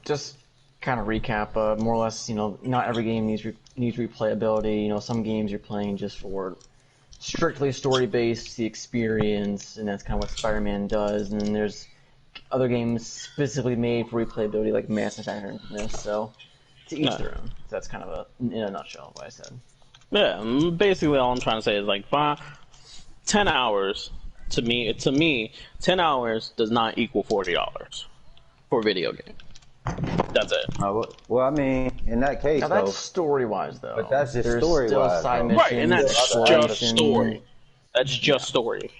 just kind of recap. More or less, not every game needs replayability. Some games you're playing just for strictly story-based, the experience, and that's kind of what Spider-Man does. And then there's other games specifically made for replayability, like Mass Effect and this. So to each their own. So that's kind of in a nutshell what I said. Yeah, basically all I'm trying to say is like 10 hours to me. 10 hours does not equal $40 for a video game. That's it. Well, I mean, in that case, now that's story-wise, though. But that's just story-wise, right? And that's just story. That's just story.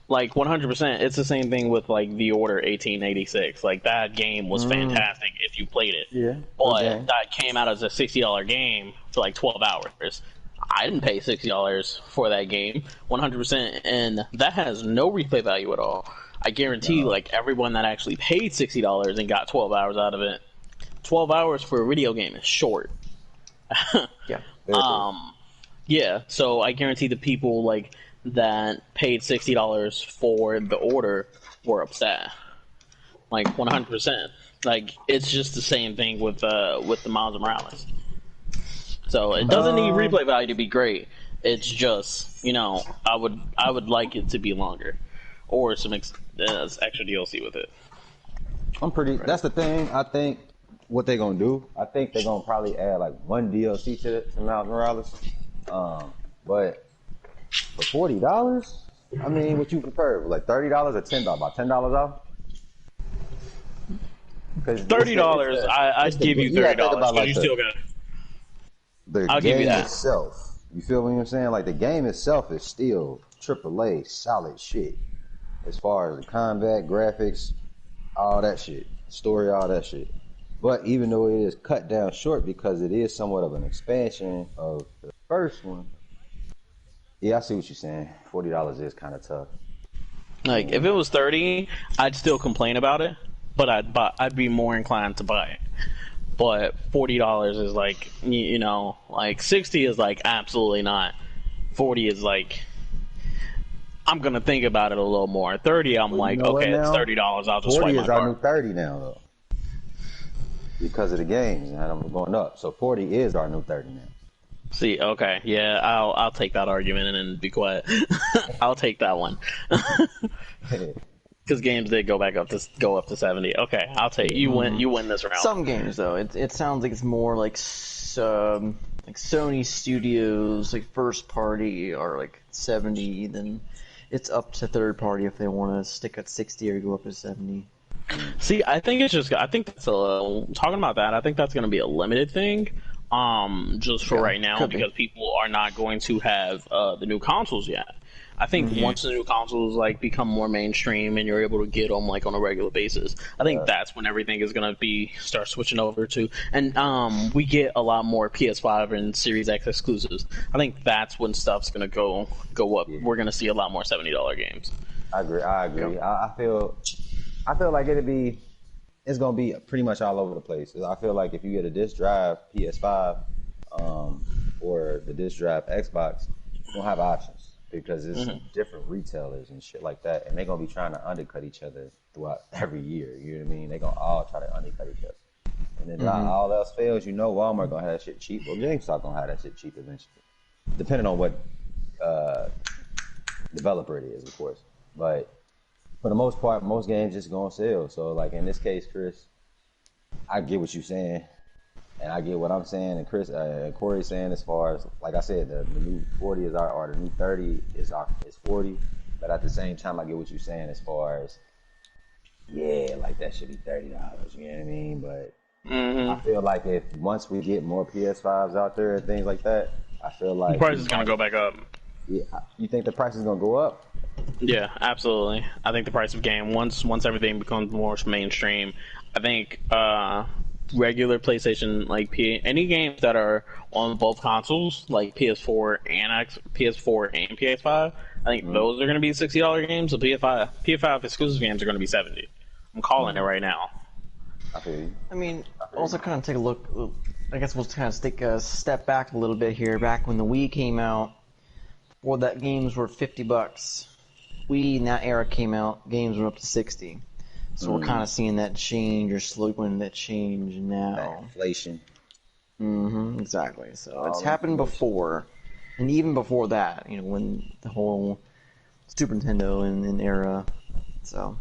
Like 100%, it's the same thing with like The Order 1886. Like that game was fantastic if you played it. Yeah. But that came out as a $60 game for like 12 hours. I didn't pay $60 for that game, 100%, and that has no replay value at all. I guarantee, like, everyone that actually paid $60 and got 12 hours out of it, 12 hours for a video game is short. Yeah. Yeah, so I guarantee the people, like, that paid $60 for The Order were upset. Like, 100%. Like, it's just the same thing with the Miles Morales. So, it doesn't need replay value to be great. It's just, I would like it to be longer. Or some extra DLC with it. That's the thing. I think what they're gonna do. I think they're gonna probably add like one DLC to Miles Morales. But for $40, I mean, what you prefer? Like $30 or $10? About $10 off. $30. I'd give you $30. But you still got. I'll give you that. Itself. You feel what I'm saying? Like the game itself is still AAA solid shit. As far as the combat, graphics, all that shit, story, all that shit. But even though it is cut down short because it is somewhat of an expansion of the first one, yeah, I see what you're saying. $40 is kind of tough. Like if it was $30, I'd still complain about it, but I'd be more inclined to buy it. But $40 is like like $60 is like absolutely not. $40 is like. I'm gonna think about it a little more. $30, I'm like, okay, it's $30. I'll just swipe my card. 40 is our new 30 now, though, because of the games, and I'm going up. So 40 is our new 30 now. See, okay, yeah, I'll take that argument and be quiet. I'll take that one. Because games did go up to 70. Okay, I'll take you win. You win this round. Some games though, it sounds like it's more like Sony Studios, like first party, are like 70 then. It's up to third party if they want to stick at 60 or go up to 70. See, I think that's talking about that. I think that's going to be a limited thing, just for right now, because people are not going to have the new consoles yet. I think once the new consoles like become more mainstream and you're able to get them like on a regular basis, I think that's when everything is gonna start switching over to, and we get a lot more PS5 and Series X exclusives. I think that's when stuff's gonna go up. Yeah. We're gonna see a lot more $70 games. I agree. I feel like it's gonna be pretty much all over the place. I feel like if you get a disc drive PS5 or the disc drive Xbox, you don't have options. Because it's different retailers and shit like that, and they're gonna be trying to undercut each other throughout every year. You know what I mean? They're gonna all try to undercut each other, and then all else fails. Walmart gonna have that shit cheap, or GameStop gonna have that shit cheap eventually, depending on what developer it is, of course. But for the most part, most games just gonna sell. So, like in this case, Chris, I get what you're saying. And I get what I'm saying, and Chris, Corey's saying, as far as, like I said, the new 40 is or the new 30 is 40. But at the same time, I get what you're saying as far as, yeah, like that should be $30. You know what I mean? But I feel like once we get more PS5s out there and things like that, I feel like the price is gonna go back up. Yeah, you think the price is gonna go up? Yeah, absolutely. I think the price of game once everything becomes more mainstream, I think. Regular PlayStation, like any games that are on both consoles, like PS4 and PS5, I think those are going to be $60 games. So PS5 exclusive games are going to be $70. I'm calling it right now. I mean, also kind of take a look. I guess we'll kind of take a step back a little bit here. Back when the Wii came out, games were $50. Wii in that era came out, games were up to $60. So we're kind of seeing that change, or slowly going that change now. That inflation. Exactly. So it's happened before, and even before that, when the whole Super Nintendo and era. So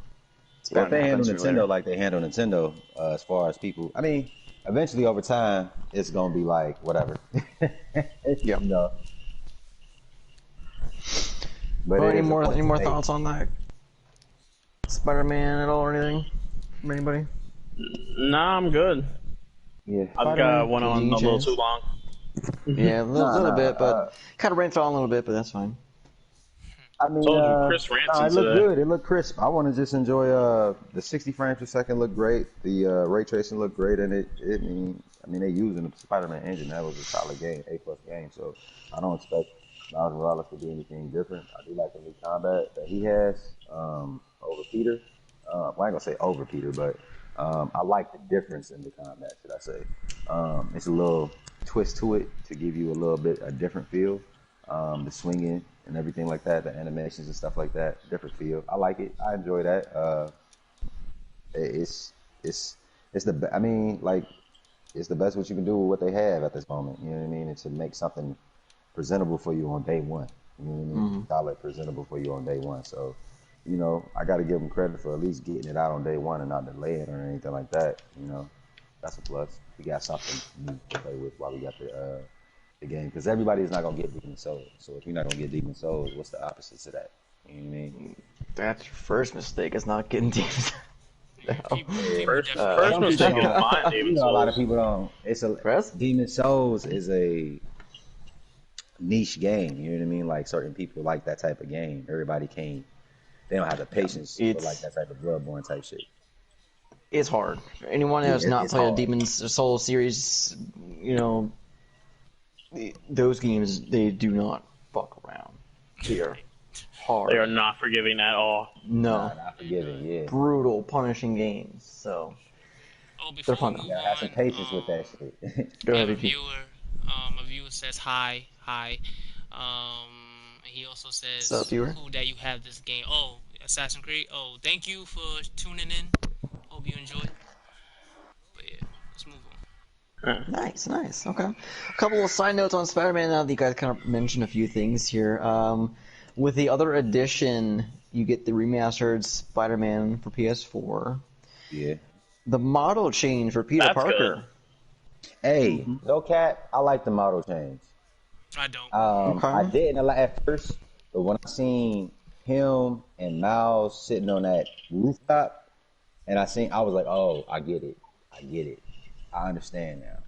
if they handle Nintendo like they handle Nintendo, as far as people, I mean, eventually over time, it's gonna be like whatever. Yeah. But any more thoughts on that Spider-Man at all, or anything from anybody? Nah, I'm good. Yeah, I've got one on a little too long. Yeah, a little bit, but kind of ranted on a little bit, but that's fine. I mean, Chris it looked good. It looked crisp. I want to just enjoy the 60 frames per second looked great. The ray tracing looked great, and I mean, they using the Spider-Man engine. That was a solid game, A+ game. So I don't expect Miles Morales to do anything different. I do like the new combat that he has over Peter. Well, I ain't gonna say over Peter, but I like the difference in the combat. Should I say? It's a little twist to it to give you a different feel. The swinging and everything like that, the animations and stuff like that, different feel. I like it. I enjoy that. It's the I mean, like, it's the best what you can do with what they have at this moment. You know what I mean? And to make something presentable for you on day one. You know what I mean? Solid, presentable for you on day one. So, I got to give them credit for at least getting it out on day one and not delaying or anything like that. That's a plus. We got something new to play with while we got the game, because everybody is not gonna get Demon Souls. So if you're not gonna get Demon Souls, what's the opposite of that? You know what I mean? That's your first mistake. Is not getting Demon Souls. First mistake is mine, Demon Souls. A lot of people don't. Demon Souls is a niche game. You know what I mean? Like, certain people like that type of game. Everybody can't. They don't have the patience for like that type of Bloodborne type shit. It's hard. Anyone who has not played a Demon Souls series, those games, they do not fuck around. They are hard. They are not forgiving at all. No. Not forgiving, yeah. Brutal, punishing games. So they're fun. You gotta have some patience with that shit. Go ahead, a viewer says hi. He also says, what's up, viewer? Cool that you have this game. Oh, Assassin's Creed. Oh, thank you for tuning in. Hope you enjoy. But yeah, let's move on. Nice. Okay. A couple of side notes on Spider-Man now that you guys kind of mentioned a few things here. With the other edition, you get the remastered Spider-Man for PS4. Yeah. The model change for Peter Parker. Good. Hey, no cap, I like the model change. I don't. Okay. I didn't at first, but when I seen him and Miles sitting on that rooftop, and I was like, oh, I get it. I understand now.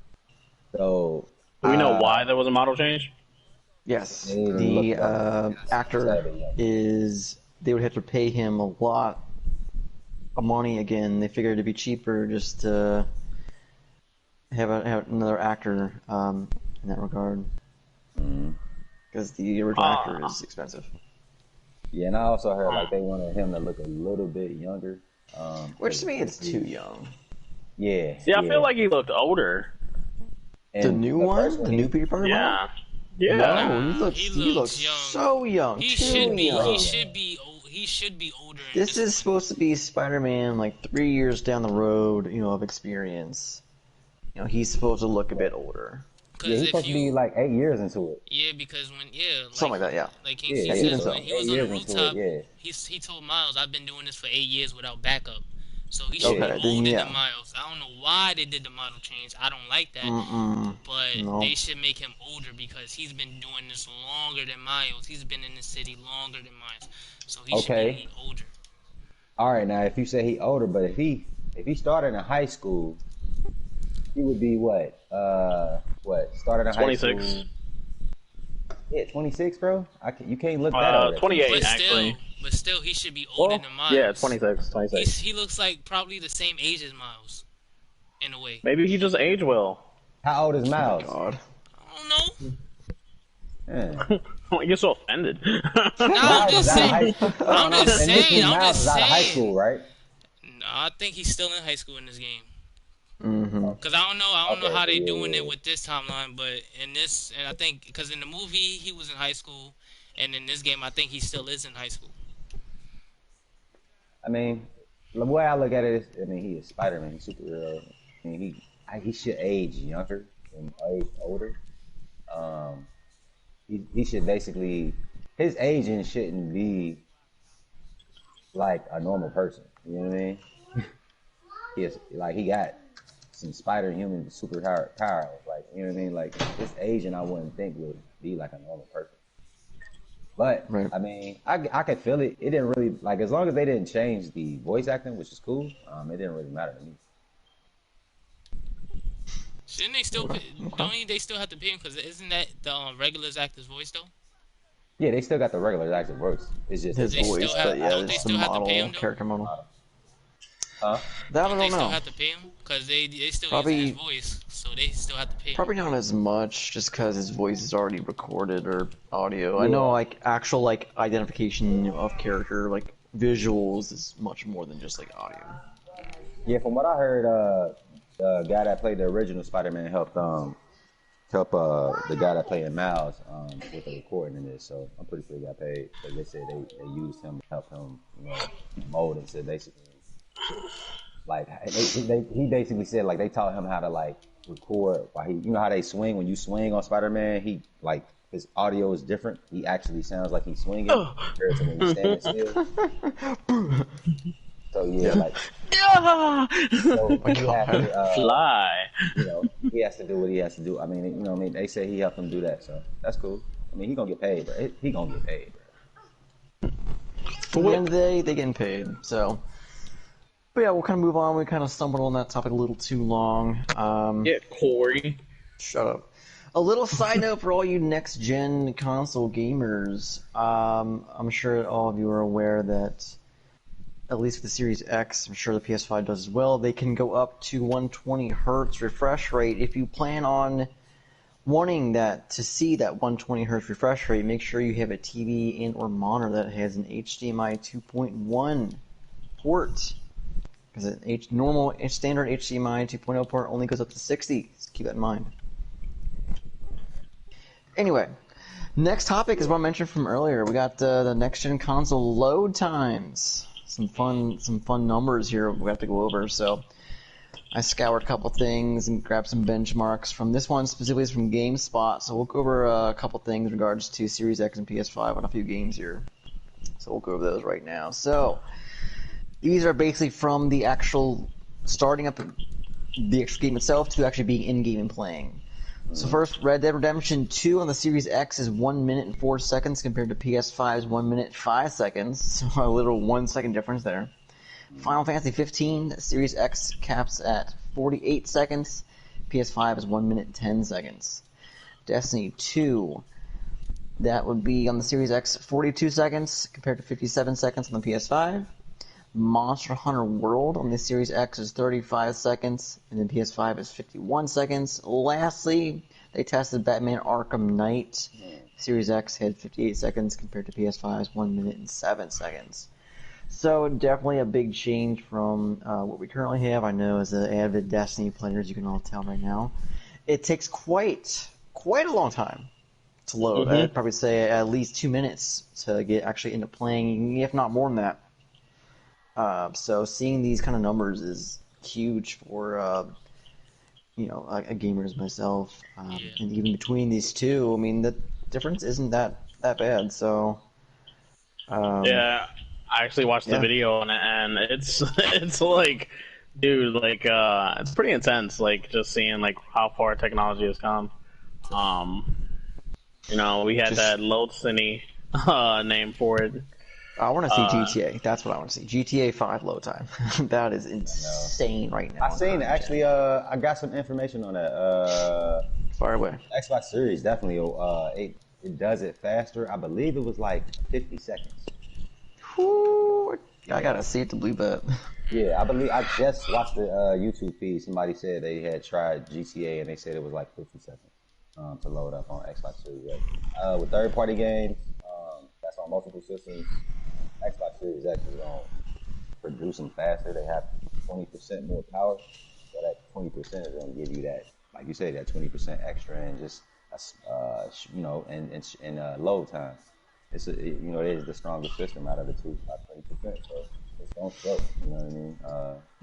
So, do we know why there was a model change? Yes. The actor they would have to pay him a lot of money again. They figured it'd be cheaper just to have another actor in that regard. Because the original actor is expensive. Yeah, and I also heard like they wanted him to look a little bit younger. Which to me is too young. Yeah. See, I feel like he looked older. And the new one? The new Peter Parker? Yeah. No, he looks young. So young. He should be older. This is supposed to be Spider-Man like 3 years down the road, of experience. He's supposed to look a bit older. Yeah, he's supposed to be like 8 years into it. Yeah, because something like that, yeah. Like King C says, when he was on the rooftop, it, he told Miles, "I've been doing this for 8 years without backup." So he should be older than Miles. I don't know why they did the model change. I don't like that. But they should make him older because he's been doing this longer than Miles. He's been in the city longer than Miles. So he should be older. All right, now if you say he older, but if he started in high school, he would be what? Started in 26. high school. Yeah, 26, bro. You can't look that up. 28 actually. But still, he should be older than Miles. Yeah, 26. He looks like probably the same age as Miles, in a way. Maybe he just aged well. How old is Miles? Oh, God. I don't know. Yeah. I get so offended. No, I'm just saying. I'm just saying. Miles is out of high school, right? No, I think he's still in high school in this game. Mm-hmm. I don't know how they doing it with this timeline, but in this, and I think because in the movie he was in high school, and in this game I think he still is in high school. I mean, the way I look at it is, I mean, he is Spider-Man, he's superhero. I mean, he should age younger and age older. He should basically, his aging shouldn't be like a normal person. You know what I mean? He got some spider human super powers. Like, you know what I mean? Like, his aging, I wouldn't think would be like a normal person. But right. I mean, I could feel it. It didn't really, like, as long as they didn't change the voice acting, which is cool. It didn't really matter to me. Shouldn't they still? Don't they still have to pay him? Because isn't that the regular actor's voice though? Yeah, they still got the regular actor's voice. It's just his voice, but yeah, it's the model, character model. Huh? That I don't know. They still have to pay him because they still use his voice, so they still have to pay him. Probably not as much, just because his voice is already recorded or audio. Yeah. I know, like actual like identification of character, like visuals, is much more than just like audio. Yeah, from what I heard, the guy that played the original Spider-Man helped the guy that played Miles with the recording in this, so I'm pretty sure he got paid. Like they said, they used him to help him, mold into basically. Like he basically said, like they taught him how to like record. While he, how they swing when you swing on Spider-Man. He like his audio is different. He actually sounds like he's swinging compared to when he's standing still. So yeah, like so he has to, fly. He has to do what he has to do. I mean, they say he helped him do that, so that's cool. I mean, he gonna get paid, bro. He gonna get paid, bro. For the end of the day, they getting paid. So, but yeah, we'll kind of move on. We kind of stumbled on that topic a little too long. Yeah, Corey. Shut up. A little side note for all you next-gen console gamers. I'm sure all of you are aware that, at least for the Series X, I'm sure the PS5 does as well, they can go up to 120 Hz refresh rate. If you plan on wanting to see that 120 Hz refresh rate, make sure you have a TV and or monitor that has an HDMI 2.1 port. Because an normal standard HDMI 2.0 port only goes up to 60. So keep that in mind. Anyway, next topic is what I mentioned from earlier. We got the next-gen console load times. Some fun numbers here we have to go over. So I scoured a couple things and grabbed some benchmarks from this one specifically is from GameSpot. So we'll go over a couple things in regards to Series X and PS5 on a few games here. So we'll go over those right now. So these are basically from the actual starting up the actual game itself to actually being in-game and playing. So first, Red Dead Redemption 2 on the Series X is 1 minute and 4 seconds compared to PS5's 1 minute 5 seconds. So a little 1 second difference there. Final Fantasy 15, Series X caps at 48 seconds. PS5 is 1 minute 10 seconds. Destiny 2, that would be on the Series X 42 seconds compared to 57 seconds on the PS5. Monster Hunter World on the Series X is 35 seconds, and then PS5 is 51 seconds. Lastly, they tested Batman Arkham Knight. Series X had 58 seconds compared to PS5's 1 minute and 7 seconds. So definitely a big change from what we currently have. I know as an avid Destiny player, as you can all tell right now, it takes quite a long time to load. I'd probably say at least 2 minutes to get actually into playing, if not more than that. So seeing these kind of numbers is huge for a gamer as myself, and even between these two, I mean the difference isn't that bad. So yeah, I actually watched the video on it, and it's like, dude, like it's pretty intense. Like just seeing like how far technology has come. We had that load cine name for it. I want to see GTA. That's what I want to see. GTA 5 load time. That is insane right now. I seen it. Actually, I got some information on that. Far away. Xbox Series definitely it does it faster. I believe it was like 50 seconds. Whew, I gotta see it to believe that. Yeah, I just watched the YouTube feed. Somebody said they had tried GTA and they said it was like 50 seconds to load up on Xbox Series X. With third-party games, that's on multiple systems. Xbox Series X is going to produce them faster. They have 20% more power. So that 20% is going to give you that, like you say, that 20% extra and just, and load time. It is the strongest system out of the two, about 20%. So it's gonna show. You know what I mean?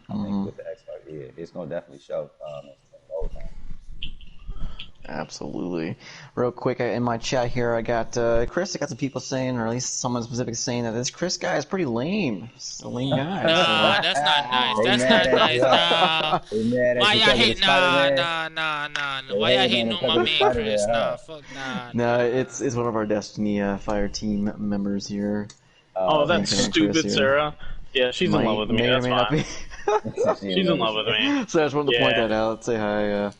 I think with the Xbox, yeah, it's gonna definitely show. Absolutely. Real quick, in my chat here, I got Chris. I got some people saying, or at least someone specific saying that this Chris guy is pretty lame. He's a lame guy. Nah, that's not nice. That's not nice. Nah. Why y'all hate? Nah. Why y'all hating on my man, Chris? Nah, fuck nah. No, it's one of our Destiny Fire team members here. Oh, that's stupid, Sarah. Yeah, she's in love with me. That's fine. She's in love with me. So I just wanted to point that out. Say hi.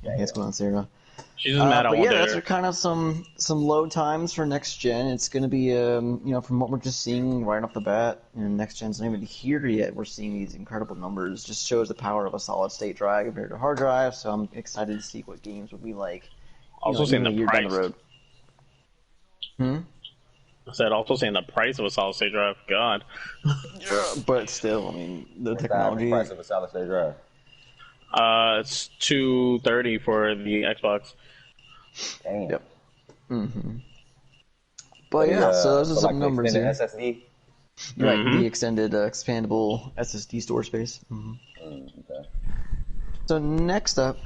Yeah, what's going on, Sarah? She's just mad. But yeah, those are kind of some load times for next gen. It's going to be, from what we're just seeing right off the bat, next gen's not even here yet. We're seeing these incredible numbers. Just shows the power of a solid state drive compared to hard drive. So I'm excited to see what games will be like. Also seeing the price. Down the road. I said also saying the price of a solid state drive. God. Yeah, but still, I mean, the technology. The price of a solid state drive. It's $230 for the Xbox. Damn. Yep. But yeah, so those are some numbers here. SSD. Right, the extended expandable SSD storage space. Okay. So next up,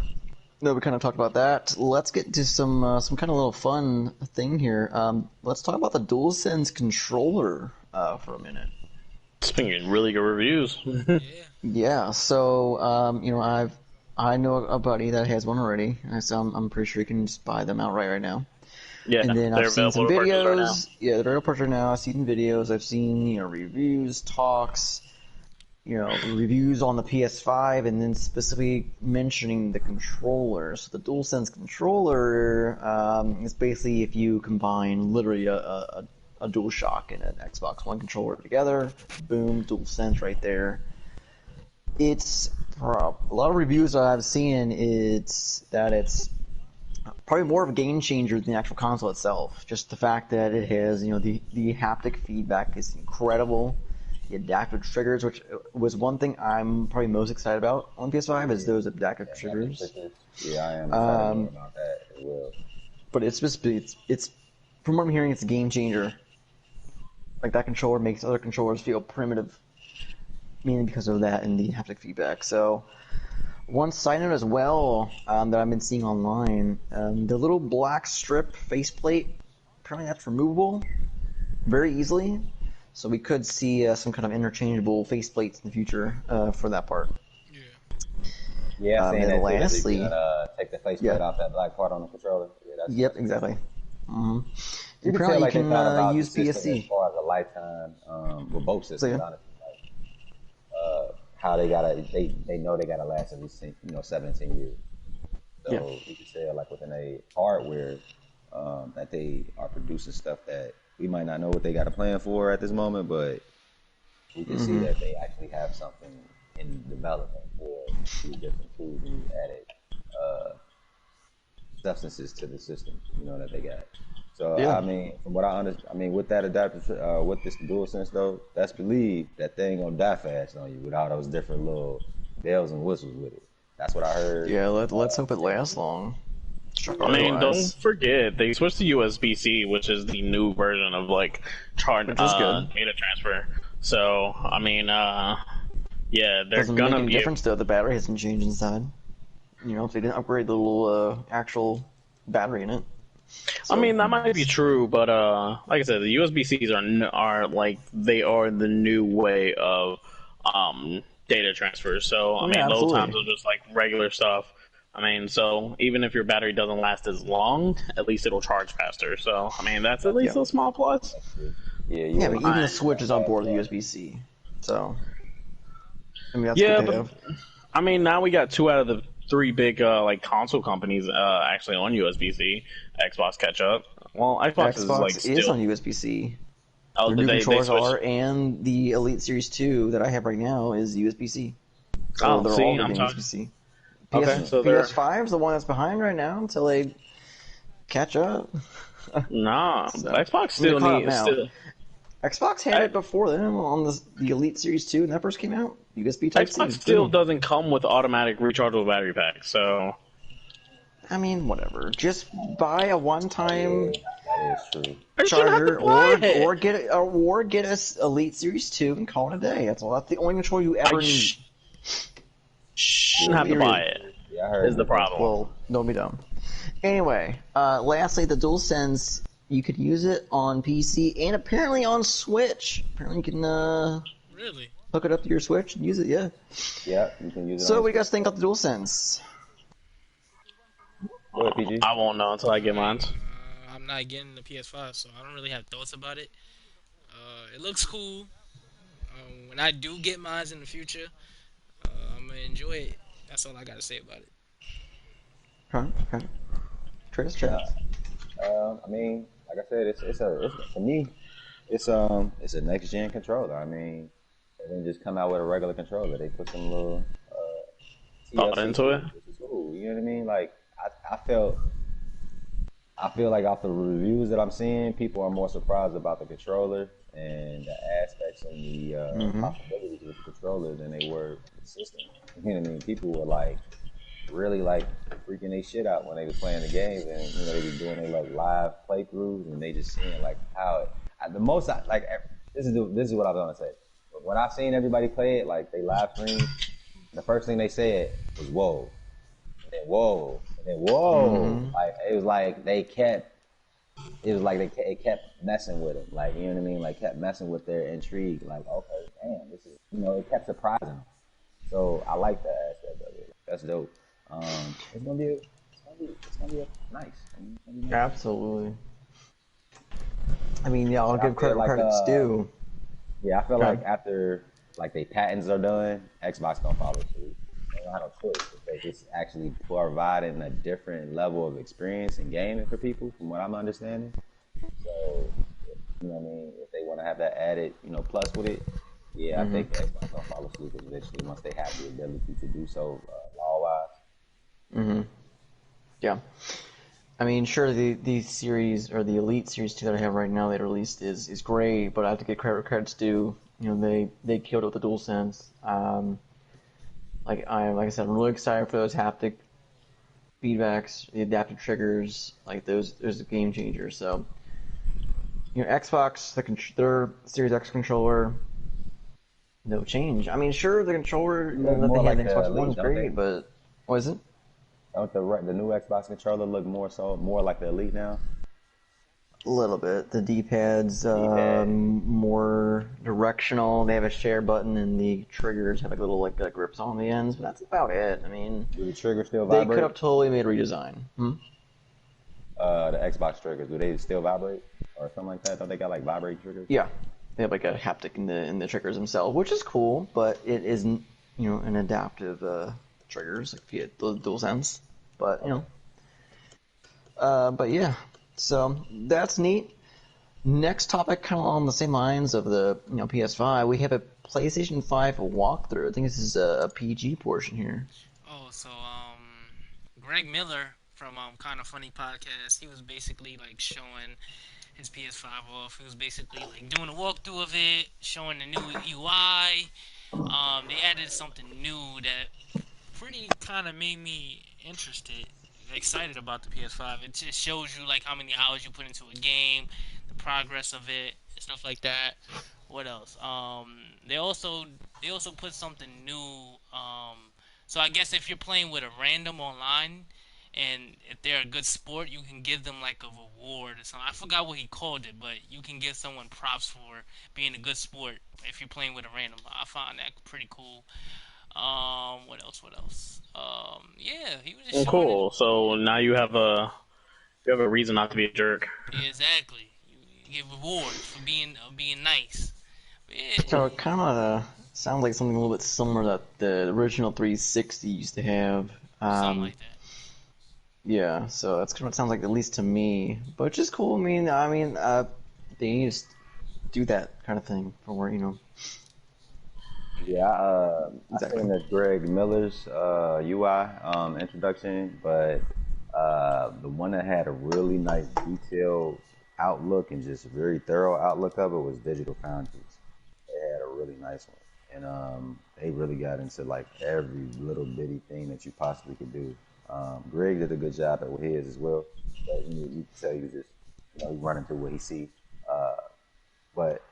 we kind of talked about that. Let's get to some kind of little fun thing here. Let's talk about the DualSense controller for a minute. It's been getting really good reviews. Yeah, so I know a buddy that has one already, so I'm pretty sure you can just buy them outright right now. Yeah, and then I've seen some videos. Yeah, they're available right now. I've seen videos. I've seen reviews, talks, reviews on the PS5, and then specifically mentioning the controller. So the DualSense controller is basically if you combine literally a DualShock and an Xbox One controller together. Boom, DualSense right there. It's a lot of reviews that I've seen. It's probably more of a game changer than the actual console itself. Just the fact that it has, the haptic feedback is incredible. The adaptive triggers, which was one thing I'm probably most excited about on PS5, is those adaptive triggers. Yeah, I am excited about that as well. But it's from what I'm hearing, it's a game changer. Like that controller makes other controllers feel primitive, mainly because of that and the haptic feedback. So, one side note as well that I've been seeing online, the little black strip faceplate, apparently that's removable very easily. So we could see some kind of interchangeable faceplates in the future for that part. Yeah, and then lastly, take the faceplate off that black part on the controller. Yeah, exactly. You can tell like they thought about use the system as far as a lifetime with both systems, honestly. How they know they gotta last at least 17 years. So you can tell like within a hardware that they are producing stuff that we might not know what they got a plan for at this moment, but we can see that they actually have something in development for the different tools and added substances to the system, that they got. So I mean, from what I understand, with that adaptive, with this DualSense though, that's believed that they ain't gonna die fast on you with all those different little bells and whistles with it. That's what I heard. Yeah, let's hope it lasts long. I mean, don't forget they switched to USB-C, which is the new version of data transfer. So I mean, they're doesn't gonna make any difference though. The battery hasn't changed inside. If they didn't upgrade the little actual battery in it. So, I mean, that might be true, but like I said, the USB-Cs are like they are the new way of data transfer. So I mean, those times are just like regular stuff. I mean, so even if your battery doesn't last as long, at least it'll charge faster. So I mean, that's at least a small plus. Yeah, but even the Switch is on board with USB-C. So I mean, that's but I mean, now we got 2 out of the 3 big console companies actually on USB-C. Xbox catch up. Well, Xbox is on USB-C. Oh, the new controllers are, and the Elite Series 2 that I have right now is USB-C. So they're all USB-C. PS5 is the one that's behind right now until they catch up. Nah, Xbox still needs. Xbox had it before then on the Elite Series 2 when that first came out. USB Type-C. Xbox still doesn't come with automatic rechargeable battery pack, so... I mean, whatever. Just buy a one-time That is true. Charger or get us Elite Series 2 and call it a day. That's all. That's the only controller you ever need. Shouldn't have to buy it. Yeah, I heard. Is the problem? Well, don't be dumb. Anyway, lastly, the DualSense, you could use it on PC and apparently on Switch. Apparently, you can really hook it up to your Switch and use it. Yeah. Yeah, you can use it. So, what do you guys think of the DualSense? Go ahead, PG. I won't know until I get mine. I'm not getting the PS5, so I don't really have thoughts about it. It looks cool. When I do get mine in the future, I'm gonna enjoy it. That's all I gotta say about it. Okay. Trace. I mean, like I said, it's for me, it's a next gen controller. I mean, they didn't just come out with a regular controller. They put some little thought into it. Cool, you know what I mean? Like I feel like off the reviews that I'm seeing, people are more surprised about the controller and the aspects and the possibilities with the controller than they were the system. You know what I mean? People were like really like freaking their shit out when they was playing the games, and you know they be doing their like live playthroughs, and they just seeing like how this is what I was gonna say. When I seen everybody play it, like they live stream, the first thing they said was whoa, and then whoa, and then whoa. Like it was like it kept messing with them, like you know what I mean, like kept messing with their intrigue. Like okay, damn, this is it kept surprising them. So I like that aspect of it. That's dope. It's gonna be nice. Absolutely. I mean, yeah, I'll give credit where credit's due. Yeah, I feel like after like they patents are done, Xbox gonna follow suit. They don't have no choice. They just actually providing a different level of experience in gaming for people, from what I'm understanding. So, you know what I mean? If they want to have that added, plus with it, yeah, I think Xbox gonna follow suit eventually once they have the ability to do so law-wise. Yeah. I mean, sure, the series, or the Elite Series 2 that I have right now that released is great, but I have to get credit where credit's due. They killed it with the DualSense. Like I said, I'm really excited for those haptic feedbacks, the adaptive triggers, like those are game changers. So, Xbox, their Series X controller, no change. I mean, sure, the controller that they had in Xbox One is great, but what is it? Don't the new Xbox controller look more like the Elite now? A little bit. The D-pad's more directional. They have a share button, and the triggers have little grips on the ends, but that's about it. I mean, do the triggers still vibrate? They could have totally made a redesign. The Xbox triggers, do they still vibrate or something like that? Don't they got vibrate triggers? Yeah, they have a haptic in the triggers themselves, which is cool, but it isn't an adaptive triggers via the DualSense. But but yeah. So that's neat. Next topic, kind of on the same lines of the PS5, we have a PlayStation 5 walkthrough. I think this is a PG portion here. Oh, so Greg Miller from Kind of Funny Podcast, he was basically showing his PS5 off. He was basically doing a walkthrough of it, showing the new UI. They added something new that pretty kind of made me excited about the PS5. It just shows you how many hours you put into a game, the progress of it, stuff like that. What else? They also put something new. So I guess if you're playing with a random online, and if they're a good sport, you can give them a reward or something. I forgot what he called it, but you can give someone props for being a good sport if you're playing with a random. I found that pretty cool. What else? Yeah, he was just cool. So now you have a reason not to be a jerk. Yeah, exactly. You get rewards for being nice. Yeah. So it kind of sounds like something a little bit similar that the original 360 used to have. Something like that. Yeah, so that's kind of what it sounds like, at least to me. But it's just cool. I mean, they need to do that kind of thing for Yeah, I seen the Greg Miller's UI introduction, but the one that had a really nice detailed outlook and just very thorough outlook of it was Digital Foundries. They had a really nice one, and they really got into every little bitty thing that you possibly could do. Greg did a good job at his as well, but you could tell he was just he run into what he see. But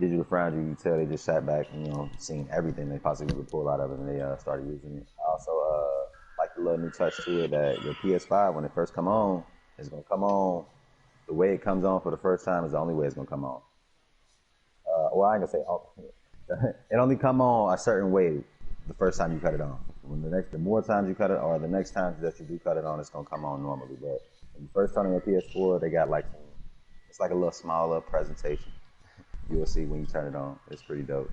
Digital Foundry, you tell they just sat back and seen everything they possibly could pull out of it, and they started using it. I also like the little new touch to it that your PS5, when it first come on, it's gonna come on the way it comes on for the first time is the only way it's gonna come on. Well, I ain't gonna say it only come on a certain way the first time you cut it on. The more times you cut it, or the next time that you do cut it on, it's gonna come on normally. But when you first turn on your PS4, they got it's like a little smaller presentation. You'll see when you turn it on. It's pretty dope.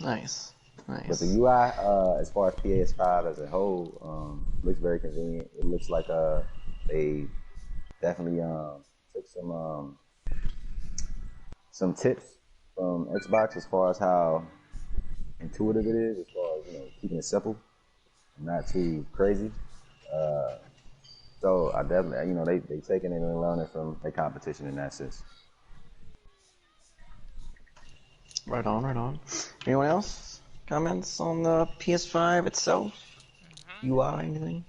Nice. But the UI, as far as PS5 as a whole, looks very convenient. It looks like they definitely took some tips from Xbox as far as how intuitive it is, as far as keeping it simple, and not too crazy. So I definitely, they taking it and learning from their competition in that sense. Right on. Anyone else? Comments on the PS5 itself? UI, anything?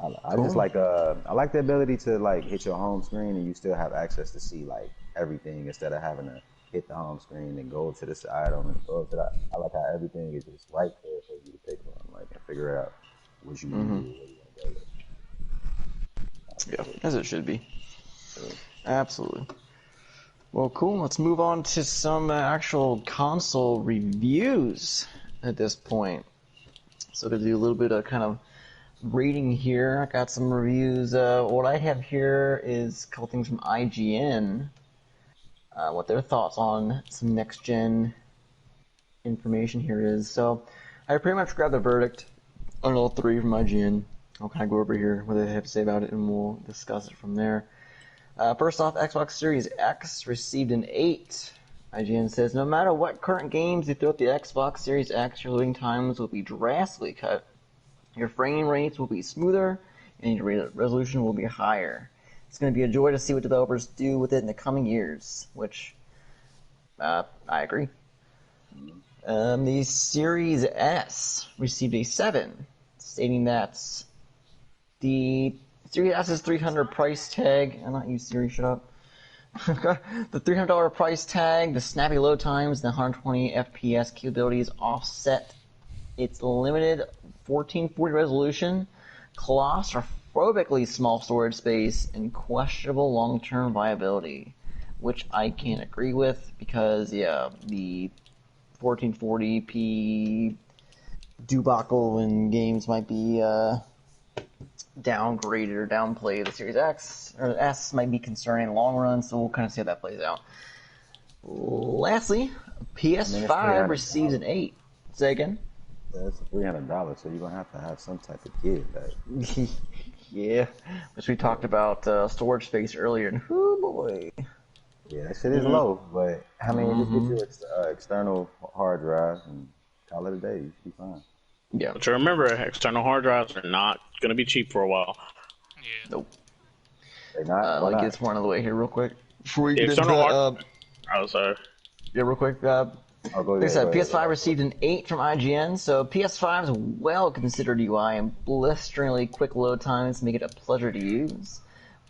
I just like I like the ability to hit your home screen and you still have access to see everything instead of having to hit the home screen and go to this item and go to that. I like how everything is just right there for you to pick from, and figure out what you want to do, what you want to go with. Yeah, as it should be. Absolutely. Well, cool. Let's move on to some actual console reviews at this point. So to do a little bit of kind of rating here, I got some reviews. What I have here is a couple things from IGN. What their thoughts on some next-gen information here is. So I pretty much grabbed the verdict on all three from IGN. I'll kind of go over here what they have to say about it, and we'll discuss it from there. First off, Xbox Series X received an 8. IGN says, no matter what current games you throw at the Xbox Series X, your loading times will be drastically cut. Your frame rates will be smoother, and your resolution will be higher. It's going to be a joy to see what developers do with it in the coming years, which I agree. The Series S received a 7, stating that the Series S's $300 price tag, I'm not you Siri, shut up. The $300 price tag, the snappy load times, and the 120 FPS capabilities offset its limited 1440 resolution, claustrophobically small storage space, and questionable long-term viability, which I can't agree with because, the 1440p debacle in games might be downgraded or downplayed. The Series X or S might be concerning in the long run, so we'll kind of see how that plays out. Lastly, PS5 receives an 8. Say again? That's $300, so you're gonna have some type of kid back. Yeah, which we talked about storage space earlier, and oh boy. Yeah, that shit is low, but I mean, just get your external hard drive and call it a day. You should be fine. Yeah, but remember, external hard drives are not going to be cheap for a while. Yeah. Nope. They're not. Let me get one out of the way here real quick. Before we get into that, oh, sorry. Yeah, real quick. Like I said, PS5 received an 8 from IGN, so PS5's well-considered UI and blisteringly quick load times make it a pleasure to use.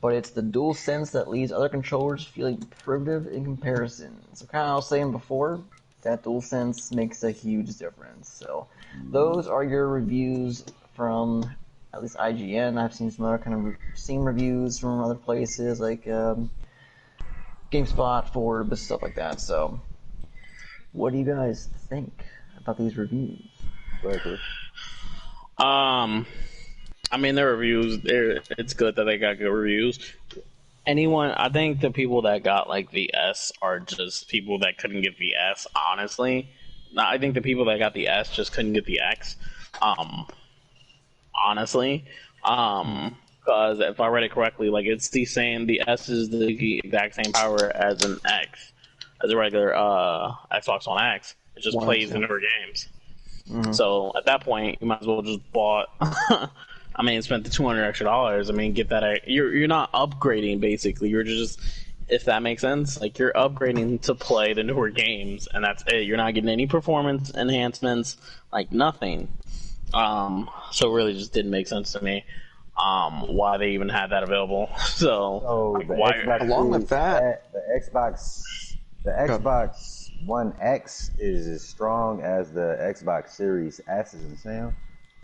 But it's the DualSense that leaves other controllers feeling primitive in comparison. So kind of I was saying before, that DualSense makes a huge difference. So those are your reviews from at least IGN. I've seen some other kind of reviews from other places like GameSpot, Forbes, stuff like that. So what do you guys think about these reviews? I mean, their reviews, it's good that they got good reviews. I think the people that got the S are just people that couldn't get the S, honestly. I think the people that got the S just couldn't get the X, honestly. Because if I read it correctly, it's the S is the exact same power as an X, as a regular Xbox One X. It just plays the newer games. Mm-hmm. So at that point, you might as well just bought. Spent the $200 extra. Get that. You're not upgrading basically. You're just, if that makes sense, you're upgrading to play the newer games, and that's it. You're not getting any performance enhancements, nothing. So it really just didn't make sense to me why they even had that available. So like, Xbox along with that, the Xbox One X is as strong as the Xbox Series S is in sound.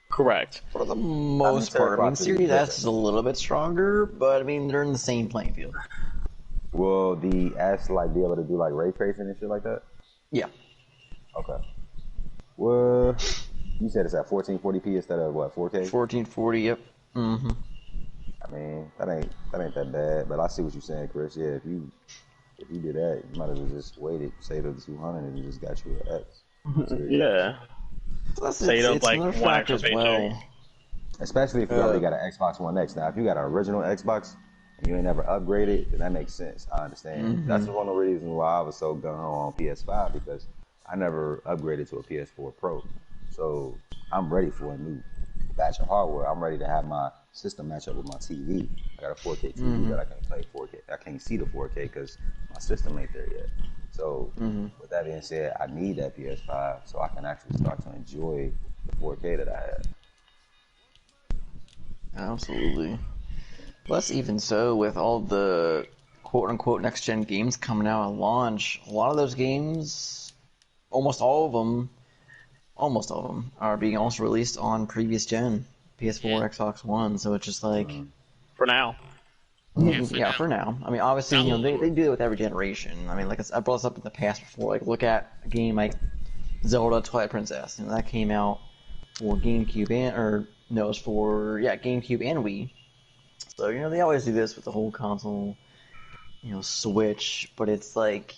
Correct. For the most part. I mean, Series S is a little bit stronger, but I mean, they're in the same playing field. Will the S like be able to do like ray tracing and shit like that? Yeah. Okay. Well, you said it's at 1440p instead of what, 4K? 1440. Yep. Mm-hmm. I mean, that ain't that bad, but I see what you're saying, Chris. Yeah, if you do that, you might as well just waited, saved up the 200, and you just got you an X. Yeah. Saved up like one extra paycheck. Especially if you already got an Xbox One X. Now, if you got an original Xbox and you ain't never upgraded, then that makes sense. I understand. Mm-hmm. That's one of the reasons why I was so gung-ho on PS5, because I never upgraded to a PS4 Pro. So I'm ready for a new batch of hardware. I'm ready to have my system match up with my TV. I got a 4K TV, but I can't play 4K. I can't see the 4K because my system ain't there yet. So with that being said, I need that PS5 so I can actually start to enjoy the 4K that I have. Absolutely. Plus, even so, with all the quote-unquote next-gen games coming out at launch, a lot of those games, almost all of them, are being also released on previous gen, PS4, Xbox One, so it's just like... For now. For now. I mean, obviously, they do it with every generation. I mean, like I brought this up in the past before, like, look at a game like Zelda Twilight Princess, that came out for GameCube GameCube and Wii. So, they always do this with the whole console, Switch, but it's like,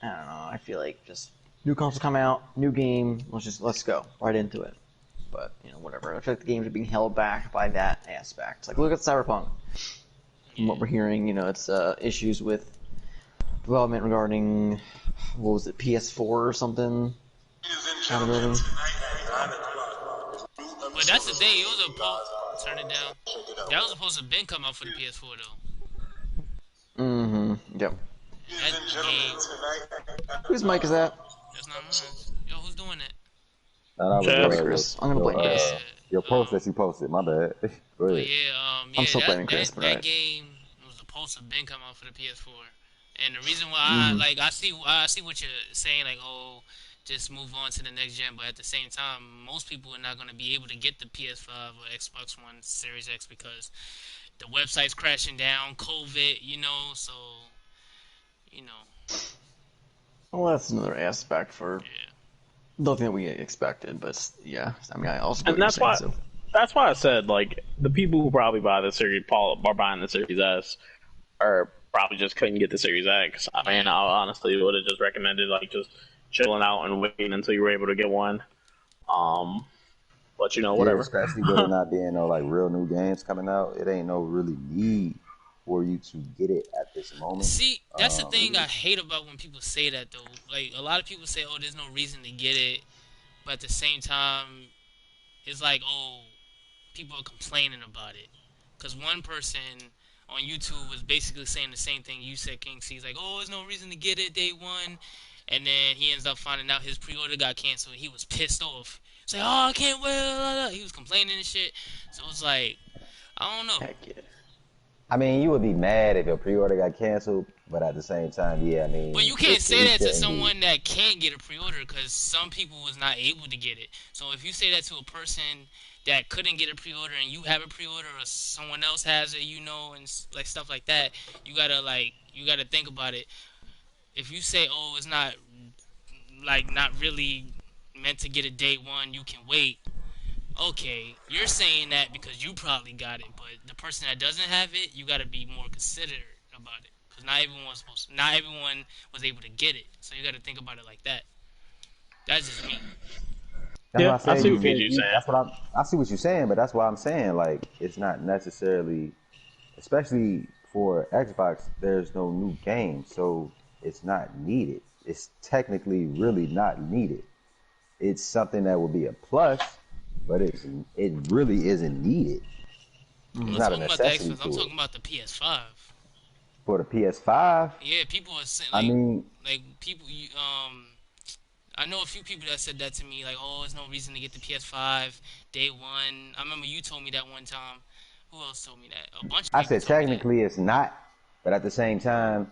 I don't know, I feel like just new console come out, new game, let's go right into it. But, whatever. I feel like the games are being held back by that aspect. Like, look at Cyberpunk. From what we're hearing, it's issues with development regarding, what was it, PS4 or something? But that's the thing, it was supposed turn it down. That was supposed to have been come out for the PS4 though. Yep. That game. Whose mic is that? That's not mine. Yo, who's doing that? No, that was Chris. I'm gonna blame Chris. Your post that you posted, my bad. Go ahead. I'm still blaming Chris, but that game was supposed to have been come out for the PS4. And the reason why I see what you're saying, like, oh, just move on to the next gen, but at the same time, most people are not going to be able to get the PS5 or Xbox One Series X because the website's crashing down, COVID, so, Well, that's another aspect for nothing that we expected, but yeah, I mean, I also. And that's why. So. That's why I said, like, the people who probably buy the Series, are buying the Series S, are probably just couldn't get the Series X. I mean, I honestly would have just recommended, like, just chilling out and waiting until you were able to get one. But whatever. Especially with it not being no like real new games coming out, it ain't no really need for you to get it at this moment. See, that's the thing I hate about when people say that though. Like a lot of people say, "Oh, there's no reason to get it," but at the same time, it's like, "Oh, people are complaining about it." Because one person on YouTube was basically saying the same thing you said, King C. He's like, "Oh, there's no reason to get it day one." And then he ends up finding out his pre-order got canceled. He was pissed off. He's like, "Oh, I can't wait." He was complaining and shit. So it's like, I don't know. Heck yeah. I mean, you would be mad if your pre-order got canceled, but at the same time, yeah, I mean... But you can't say that to someone that can't get a pre-order because some people was not able to get it. So if you say that to a person that couldn't get a pre-order and you have a pre-order or someone else has it, and like stuff like that, you gotta think about it. If you say, "Oh, it's not really meant to get a day one, you can wait." Okay, you're saying that because you probably got it, but the person that doesn't have it, you gotta be more considerate about it because not everyone was able to get it, so you gotta think about it like that. That's just me. I see what you're saying. I see what you're saying, but that's why I'm saying like it's not necessarily, especially for Xbox. There's no new game, so it's not needed. It's technically really not needed. It's something that will be a plus, but it really isn't needed. It's not a necessity. I'm talking about the PS5. For the PS5? Yeah, people are saying. I know a few people that said that to me, like, oh, there's no reason to get the PS5 day one. I remember you told me that one time. Who else told me that? A bunch of people. I said technically it's not, but at the same time,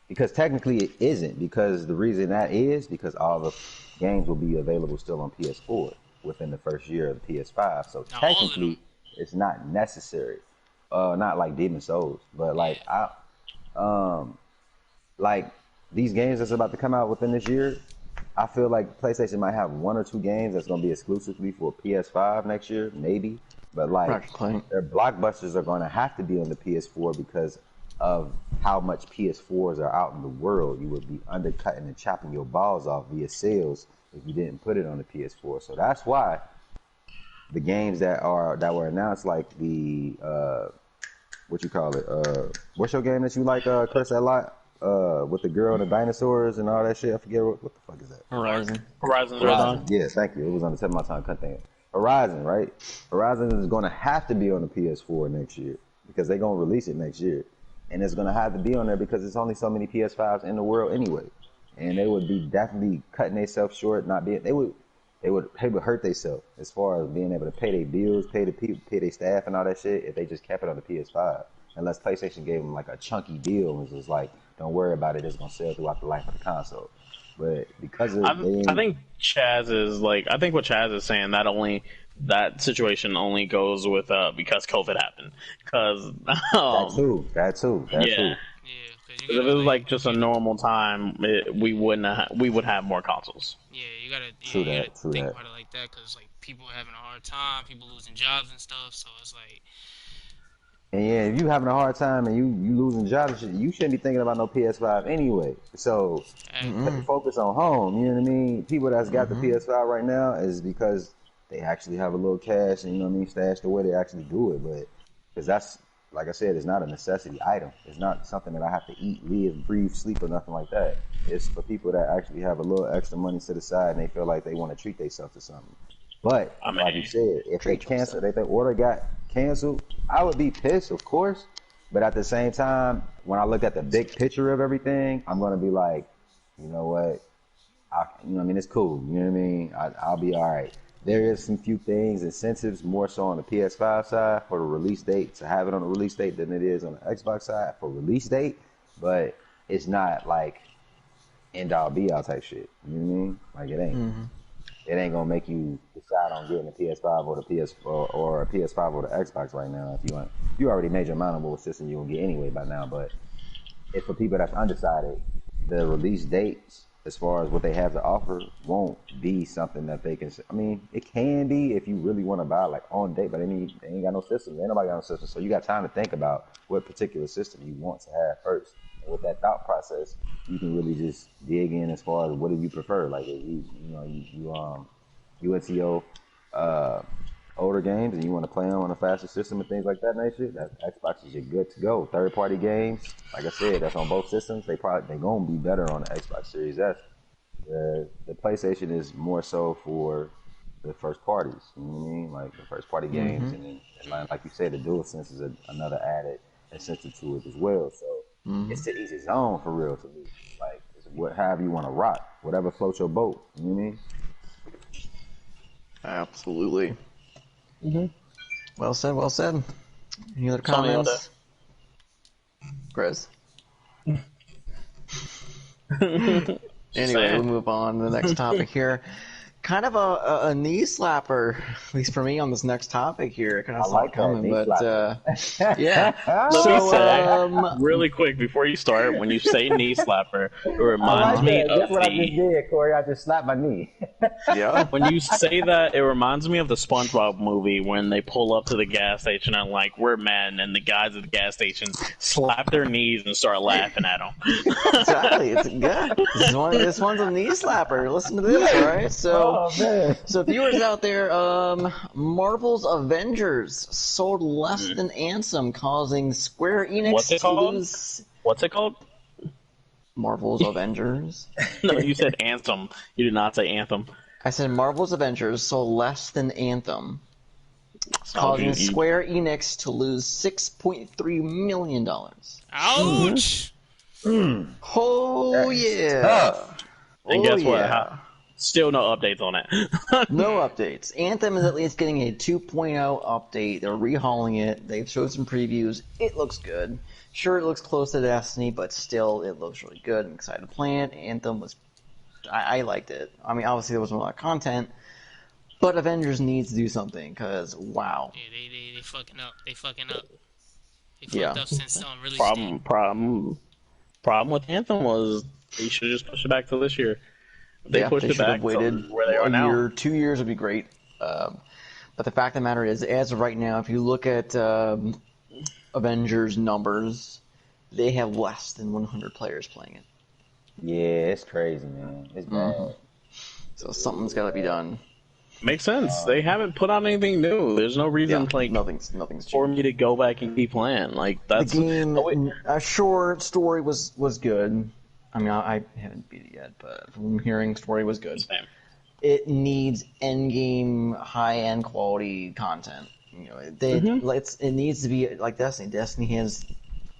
because technically it isn't, because the reason that is because all the games will be available still on PS4 within the first year of the PS5. So now technically it's not necessary. Not like Demon Souls, but like like these games that's about to come out within this year, I feel like PlayStation might have 1 or 2 games that's going to be exclusively for PS5 next year, maybe. But like their blockbusters are going to have to be on the PS4 because of how much PS4s are out in the world. You would be undercutting and chopping your balls off via sales if you didn't put it on the PS4. So that's why the games that were announced, like the what you call it? What's your game that you like, Chris, a lot? With the girl and the dinosaurs and all that shit. I forget what the fuck is that? Horizon. Yes, thank you. It was on the tip of my tongue. Couldn't think of it. Horizon, right? Horizon is going to have to be on the PS4 next year because they're going to release it next year. And it's going to have to be on there because there's only so many PS5s in the world anyway. And they would be definitely cutting themselves short, they would hurt themselves as far as being able to pay their bills, pay the people, pay their staff and all that shit if they just kept it on the PS5. Unless PlayStation gave them like a chunky deal and was just like, don't worry about it, it's going to sell throughout the life of the console. But because of I think what Chaz is saying, that situation only goes with because COVID happened. Because that too. Yeah. If it was like just a normal time, we would have more consoles. Yeah, you gotta think about it like that because like people are having a hard time, people losing jobs and stuff. So it's like. And yeah, if you having a hard time and you losing jobs, you shouldn't be thinking about no PS5 anyway. So focus on home. You know what I mean? People that's got the PS5 right now is because they actually have a little cash and, you know what I mean, stashed away. They actually do it, but because that's, like I said, it's not a necessity item. It's not something that I have to eat, live, breathe, sleep, or nothing like that. It's for people that actually have a little extra money set aside and they feel like they want to treat themselves to something. But like you said, if they cancel, if their order got canceled, I would be pissed, of course. But at the same time, when I look at the big picture of everything, I'm gonna be like, you know what? It's cool. You know what I mean? I'll be all right. There is some few things, incentives, more so on the PS5 side for the release date, to have it on the release date than it is on the Xbox side for release date. But it's not like end all be all type shit. You know what I mean? Like it ain't. It ain't gonna make you decide on getting a PS5 or the PS4 or a PS5 or the Xbox right now. If you already made your mind on what system you gonna get anyway by now. But if for people that's undecided, the release dates as far as what they have to offer won't be something that they can. I mean, it can be if you really want to buy like on date, but they ain't got no system. Ain't nobody got no system, so you got time to think about what particular system you want to have first. And with that thought process, you can really just dig in as far as what do you prefer. Like if you into your older games and you want to play them on a faster system and things like that, and shit, that Xbox is good to go. Third party games, like I said, that's on both systems. They gonna be better on the Xbox Series S. The PlayStation is more so for the first parties. You know what I mean? Like the first party games, and then like you said, the DualSense is another added incentive to it as well. So it's to each his own for real to me. Like however you want to rock, whatever floats your boat. You know what I mean? Absolutely. Well said. Any other comments? Chris? Anyway, we'll move on to the next topic here. Kind of a knee slapper, at least for me, on this next topic here. Kind of saw it coming, but yeah. Really quick before you start, when you say knee slapper, it reminds me of That's what I just did, Corey. I just slapped my knee. Yeah. When you say that, it reminds me of the SpongeBob movie when they pull up to the gas station and like, we're men, and the guys at the gas station slap their knees and start laughing at them. Exactly. It's good. This one's a knee slapper. Listen to this, all right? So viewers out there, Marvel's Avengers sold less than Anthem, causing Square Enix to lose. What's it called? Marvel's Avengers. No, you said Anthem. You did not say Anthem. I said Marvel's Avengers sold less than Anthem, causing Square Enix to lose $6.3 million. Ouch! Oh, yeah. And guess what? Still no updates on it. No updates. Anthem is at least getting a 2.0 update. They're rehauling it. They've showed some previews. It looks good. Sure, it looks close to Destiny, but still, it looks really good. I'm excited to play it. Anthem was... I liked it. I mean, obviously, there wasn't a lot of content, but Avengers needs to do something, because, wow. Yeah, they fucking up. They fucked up since release date. Problem with Anthem was they should have just pushed it back till this year. They pushed it back waited where they are now. Year, 2 years would be great. But the fact of the matter is, as of right now, if you look at Avengers numbers, they have less than 100 players playing it. Yeah, it's crazy, man. It's bad. So something's got to be done. Makes sense. They haven't put out anything new. There's no reason nothing's for me to go back and keep playing. Like that's the game. A short story was good. I mean, I haven't beat it yet, but from hearing, story was good. Same. It needs end-game, high-end quality content. You know, it needs to be like Destiny. Destiny has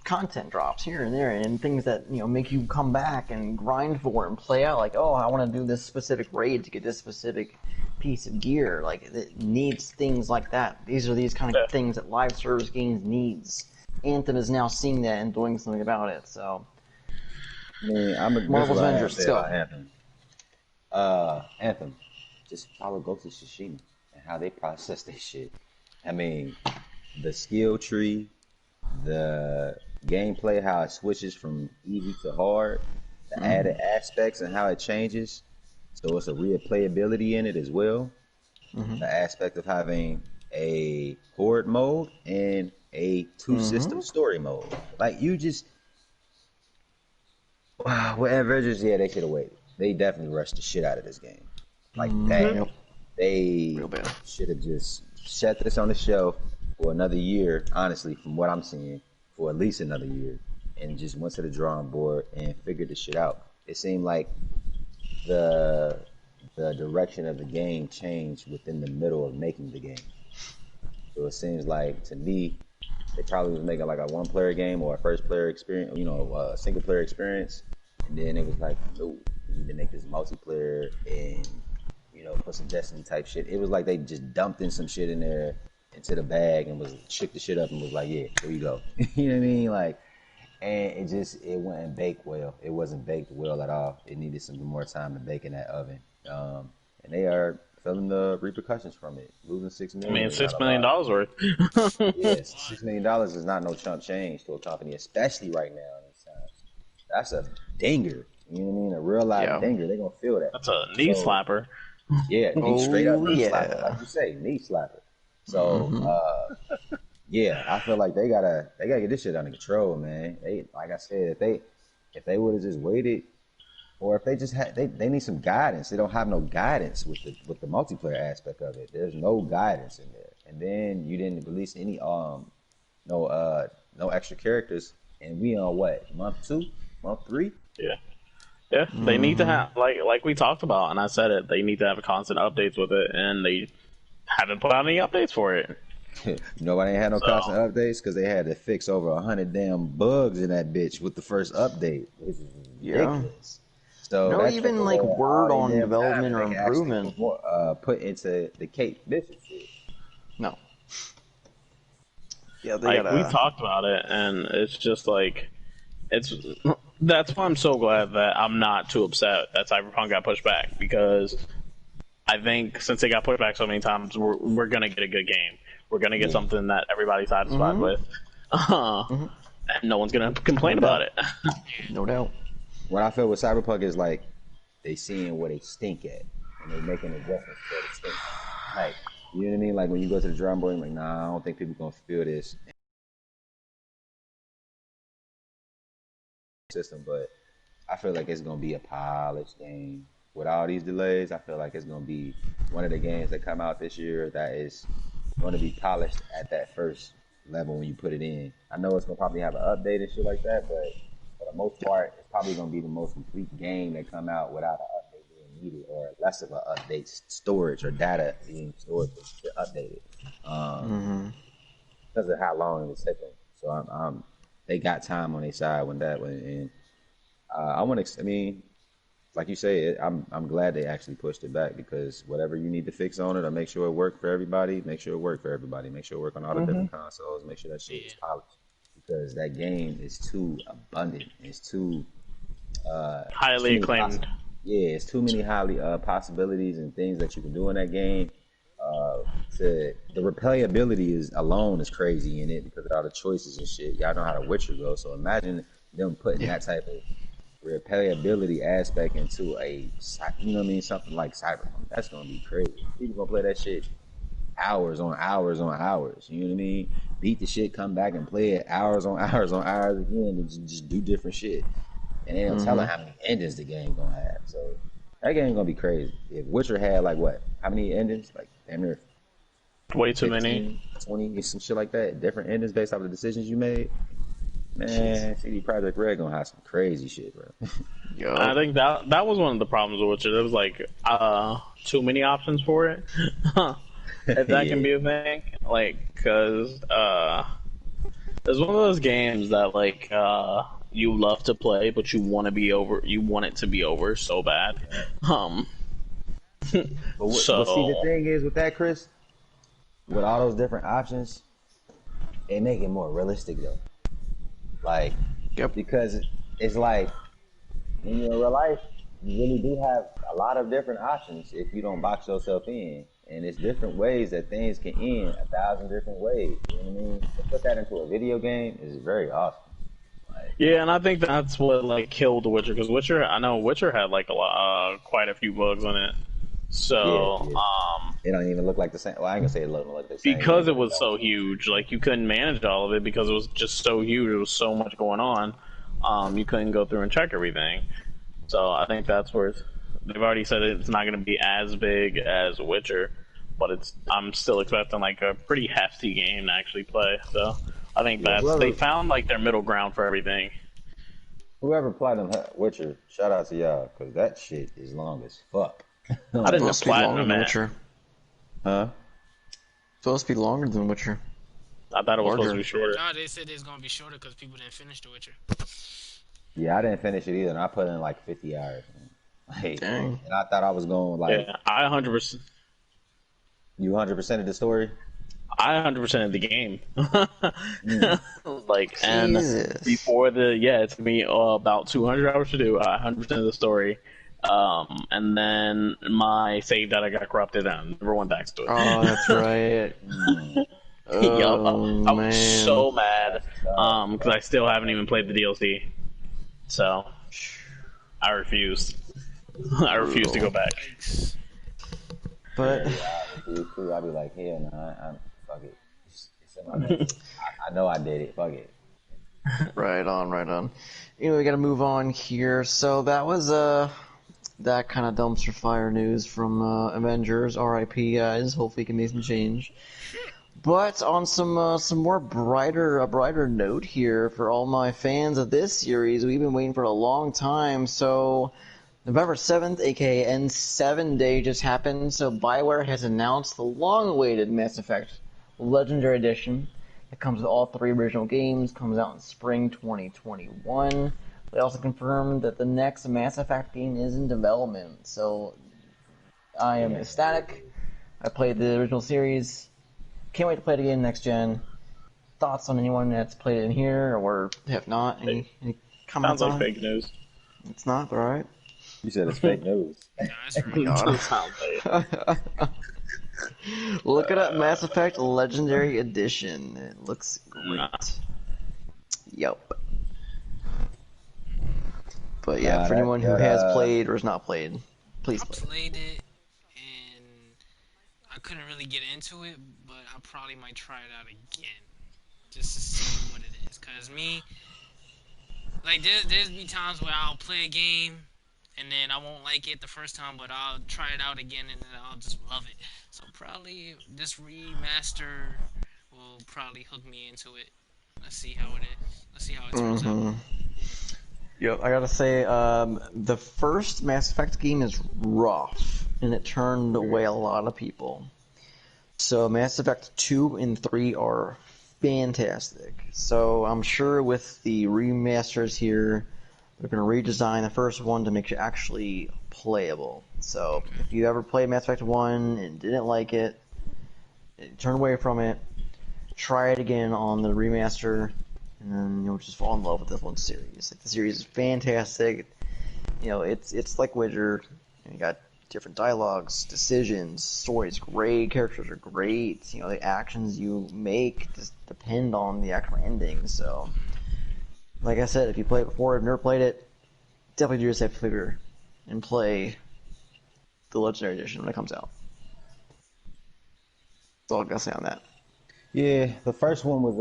content drops here and there, and things that make you come back and grind for and play out. Like, oh, I want to do this specific raid to get this specific piece of gear. Like, it needs things like that. These are these kind of things that live service games needs. Anthem is now seeing that and doing something about it. So. I mean, Marvel's Avengers. Let's go. Anthem. Just follow Ghost of Tsushima and how they process their shit. I mean, the skill tree, the gameplay, how it switches from easy to hard, the added aspects and how it changes. So it's a replayability in it as well. The aspect of having a horde mode and a two-system story mode. Like, you just... With Avengers, they should have waited. They definitely rushed the shit out of this game. Like that. They should have just set this on the shelf for another year, honestly, from what I'm seeing, for at least another year, and just went to the drawing board and figured this shit out. It seemed like the direction of the game changed within the middle of making the game. So it seems like, to me, they probably was making like a one-player game or a first-player experience, a single-player experience. And then it was like, no, we need to make this multiplayer and, put some Destiny-type shit. It was like they just dumped in some shit in there into the bag and shook the shit up and was like, yeah, here you go. You know what I mean? Like, and it wouldn't bake well. It wasn't baked well at all. It needed some more time to bake in that oven. And they are feeling the repercussions from it. Losing $6 million. I mean, $6 million worth. Yes, $6 million is not no chump change to a company, especially right now in this time. That's a dinger. You know what I mean? A real live dinger. They're gonna feel that. That's a knee slapper. Yeah, straight up knee slapper, like you say, knee slapper. So I feel like they gotta get this shit under control, man. Like I said, if they would have just waited. Or if they just had, they need some guidance. They don't have no guidance with the multiplayer aspect of it. There's no guidance in there. And then you didn't release any no extra characters. And we on what, month 2, month 3? Yeah. They need to have like we talked about, and I said it. They need to have constant updates with it, and they haven't put out any updates for it. Nobody ain't had no constant updates because they had to fix over 100 damn bugs in that bitch with the first update. This is ridiculous. So no even like word on development or improvement put into the Kate Bishop shit. No. Yeah, we talked about it, and it's just like that's why I'm so glad that I'm not too upset that Cyberpunk got pushed back, because I think since they got pushed back so many times, we're gonna get a good game. We're gonna get something that everybody's satisfied with, and no one's gonna complain about it. No doubt. What I feel with Cyberpunk is like they seeing where they stink at, and they making adjustments for the stink. Like, you know what I mean? Like when you go to the drum board, you're like, nah, I don't think people gonna feel this system. But I feel like it's gonna be a polished game. With all these delays, I feel like it's gonna be one of the games that come out this year that is going to be polished at that first level when you put it in. I know it's gonna probably have an update and shit like that, but for the most part, it's probably going to be the most complete game that come out without an update being needed, or less of an update storage or data being stored to update it. Because of how long it was taking. So they got time on their side when that went in. Like like you say, I'm glad they actually pushed it back, because whatever you need to fix on it or make sure it work for everybody, make sure it work for everybody. Make sure it work on all the different consoles. Make sure that shit is polished, because that game is too abundant. It's too highly acclaimed. It's too many highly possibilities and things that you can do in that game. The replayability alone is crazy in it because of all the choices and shit. Y'all know how The Witcher goes, so imagine them putting that type of replayability aspect into something like Cyberpunk. That's gonna be crazy. People gonna play that shit hours on hours on hours. You know what I mean? Beat the shit, come back and play it hours on hours on hours again, and just do different shit. And they don't tell her how many endings the game gonna have. So that game gonna be crazy. If Witcher had how many endings? Like damn near way too 15, many. 20, some shit like that. Different endings based off the decisions you made. Man, CD Projekt Red gonna have some crazy shit, bro. Yo. I think that was one of the problems with Witcher. There was too many options for it. If that can be a thing, because there's one of those games that you love to play, but you want it to be over so bad. But see, the thing is with that, Chris, with all those different options, it make it more realistic though. Because it's like when you're in real life, you really do have a lot of different options if you don't box yourself in. And it's different ways that things can end 1,000 different ways. You know what I mean? To put that into a video game is very awesome. Yeah, and I think that's what killed The Witcher, because Witcher had quite a few bugs in it. So it don't even look like the same. Well, I ain't gonna say it looked like the same because it was so huge. You couldn't manage all of it because it was just so huge. There was so much going on. You couldn't go through and check everything. So I think that's where they've already said it's not going to be as big as Witcher, but I'm still expecting a pretty hefty game to actually play. So I think they found their middle ground for everything. Whoever platinum Witcher, shout out to y'all, because that shit is long as fuck. I didn't know platinum Witcher. Huh? It's supposed to be longer than Witcher. I thought it was supposed to be shorter. No, they said it's gonna be shorter because people didn't finish The Witcher. Yeah, I didn't finish it either, and I put in 50 hours. Dang. And I thought I was going Yeah, I 100%. You 100% of the story? I 100% of the game. And before it's gonna be about 200 hours to do. 100% of the story. And then my save data got corrupted and never went back to it. Oh, that's right. I was so mad because I still haven't even played the DLC. So I refused. I refuse to go back. But I'll be like, hell no, fuck it. I know I did it. Fuck it. Right on. Anyway, we gotta move on here. So that was that kind of dumpster fire news from Avengers. R.I.P. guys. Hopefully, we can make some change. But on some more brighter note here for all my fans of this series, we've been waiting for a long time. So November 7th, aka N7 Day, just happened. So BioWare has announced the long-awaited Mass Effect Legendary Edition. It comes with all 3 original games. Comes out in spring 2021. They also confirmed that the next Mass Effect game is in development. So I am ecstatic. I played the original series. Can't wait to play it again next gen. Thoughts on anyone that's played it in here or have not? Any comments on it? Sounds like fake news. It's not, but alright. You said it's fake news. Look it up, Mass Effect Legendary Edition. It looks great. Yup. But yeah, for anyone who has played or has not played, please play. I played it, and I couldn't really get into it, but I probably might try it out again, just to see what it is. Cause there's be times where I'll play a game, and then I won't like it the first time, but I'll try it out again, and then I'll just love it. So probably this remaster will probably hook me into it. Let's see how it is. Let's see how it turns out. Yep, I gotta say, the first Mass Effect game is rough, and it turned away a lot of people. So Mass Effect 2 and 3 are fantastic. So I'm sure with the remasters here, They're going to redesign the first one to make it actually playable. So if you ever played Mass Effect 1 and didn't like it, turn away from it, try it again on the remaster, and then you'll just fall in love with this one series. Like, the series is fantastic. You know, it's like Witcher. You got different dialogues, decisions, story's great, characters are great. You know, the actions you make just depend on the actual ending. So, like I said, if you played it before, if you've never played it, definitely do yourself a favor and play the Legendary Edition when it comes out. That's all I gotta say on that. Yeah, the first one was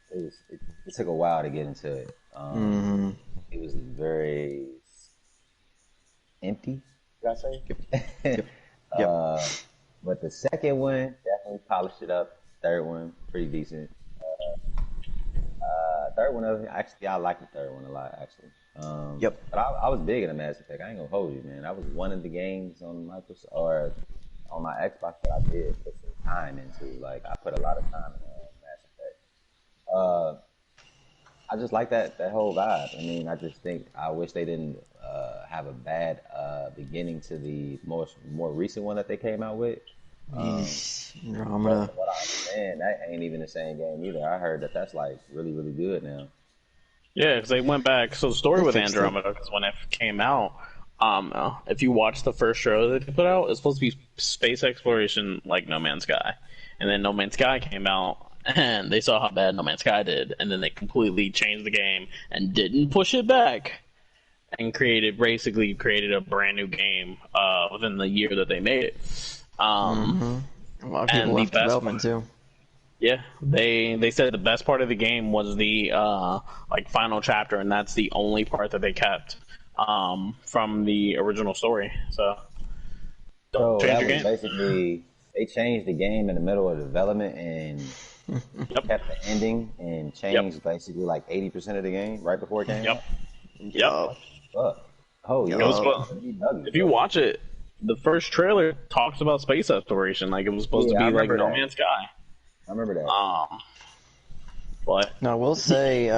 it took a while to get into it. It was very empty, did I say? Yep. But the second one definitely polished it up. Third one, pretty decent. Third one, actually, I like the third one a lot, actually. But I was big into Mass Effect. I ain't gonna hold you, man. That was one of the games on Microsoft or on my Xbox that I did put some time into. Like, I put a lot of time in Mass Effect. I just like that whole vibe. I mean, I just think I wish they didn't have a bad beginning to the more recent one that they came out with. But what I understand, that ain't even the same game either. I heard that's like really, really good now. Yeah, because they went back. So the story with Andromeda, because when it came out, if you watch the first show that they put out, it's supposed to be space exploration like No Man's Sky. And then No Man's Sky came out, and they saw how bad No Man's Sky did, and then they completely changed the game and didn't push it back, and basically created a brand new game within the year that they made it. A lot of people left development too. Yeah, they said the best part of the game was the final chapter, and that's the only part that they kept from the original story. So that was basically, they changed the game in the middle of development and kept the ending and changed basically like 80% of the game right before it came out. If you watch it, the first trailer talks about space exploration like it was supposed to be like No Man's Sky. I remember that. But now I will say,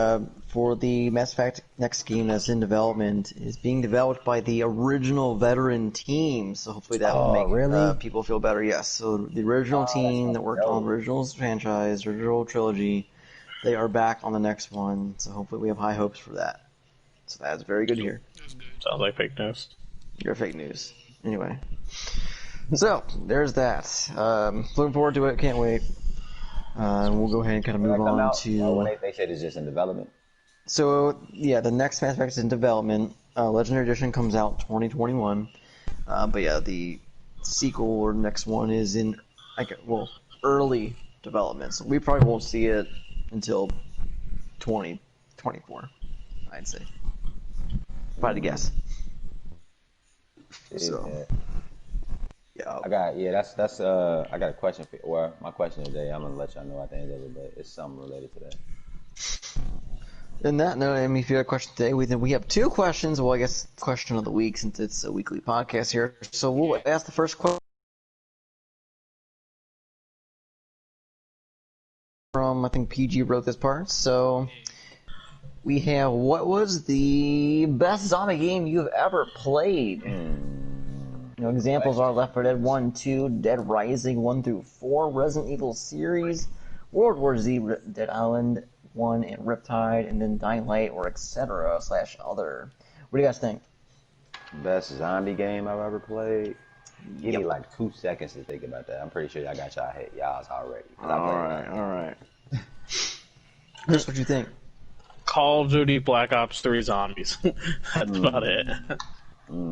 for the Mass Effect next game that's in development is being developed by the original veteran team, so hopefully that will make people feel better. Yes, so the original team that worked on the original franchise, original trilogy, they are back on the next one, so hopefully we have high hopes for that. So that's very good here. Sounds like fake news. You're fake news. Anyway. So, there's that. Looking forward to it, can't wait. We'll go ahead and kind of move on to... They said it's just in development. So, yeah, the next Mass Effect is in development. Legendary Edition comes out 2021. But yeah, the sequel or next one is in, early development. So we probably won't see it until 2024, I'd say. If I had to guess. So... I got a question for you. Well, my question today, I'm gonna let y'all know at the end of it, but it's something related to that. On that note, I mean, if you have a question today, we have two questions. Well, I guess question of the week since it's a weekly podcast here. So we'll ask the first question from, I think PG wrote this part. So we have, what was the best zombie game you've ever played? You know, examples are Left 4 Dead 1, 2, Dead Rising 1 through 4, Resident Evil series, World War Z, Dead Island 1, and Riptide, and then Dying Light, or etc/other. What do you guys think? Best zombie game I've ever played? Give me like 2 seconds to think about that. I'm pretty sure I got y'all's already. All right. Chris, what you think? Call of Duty Black Ops 3 Zombies. That's about it.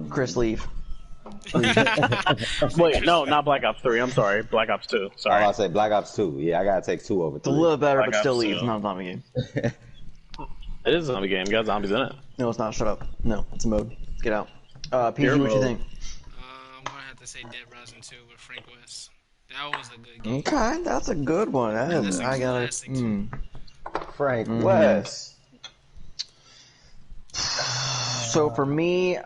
Chris, leave. Wait, no, not Black Ops 3. I'm sorry, Black Ops 2. Sorry. I'll say Black Ops 2. Yeah, I gotta take 2 over 3. It's a little better, Black but still Ops leave. 2. It's not a zombie game. It is a zombie game. You got zombies in it. No, it's not. Shut up. No, it's a mode. Get out. PG, what you think? I'm gonna have to say Dead Rising 2 with Frank West. That was a good game. Okay, that's a good one. I got it. Frank West. So for me,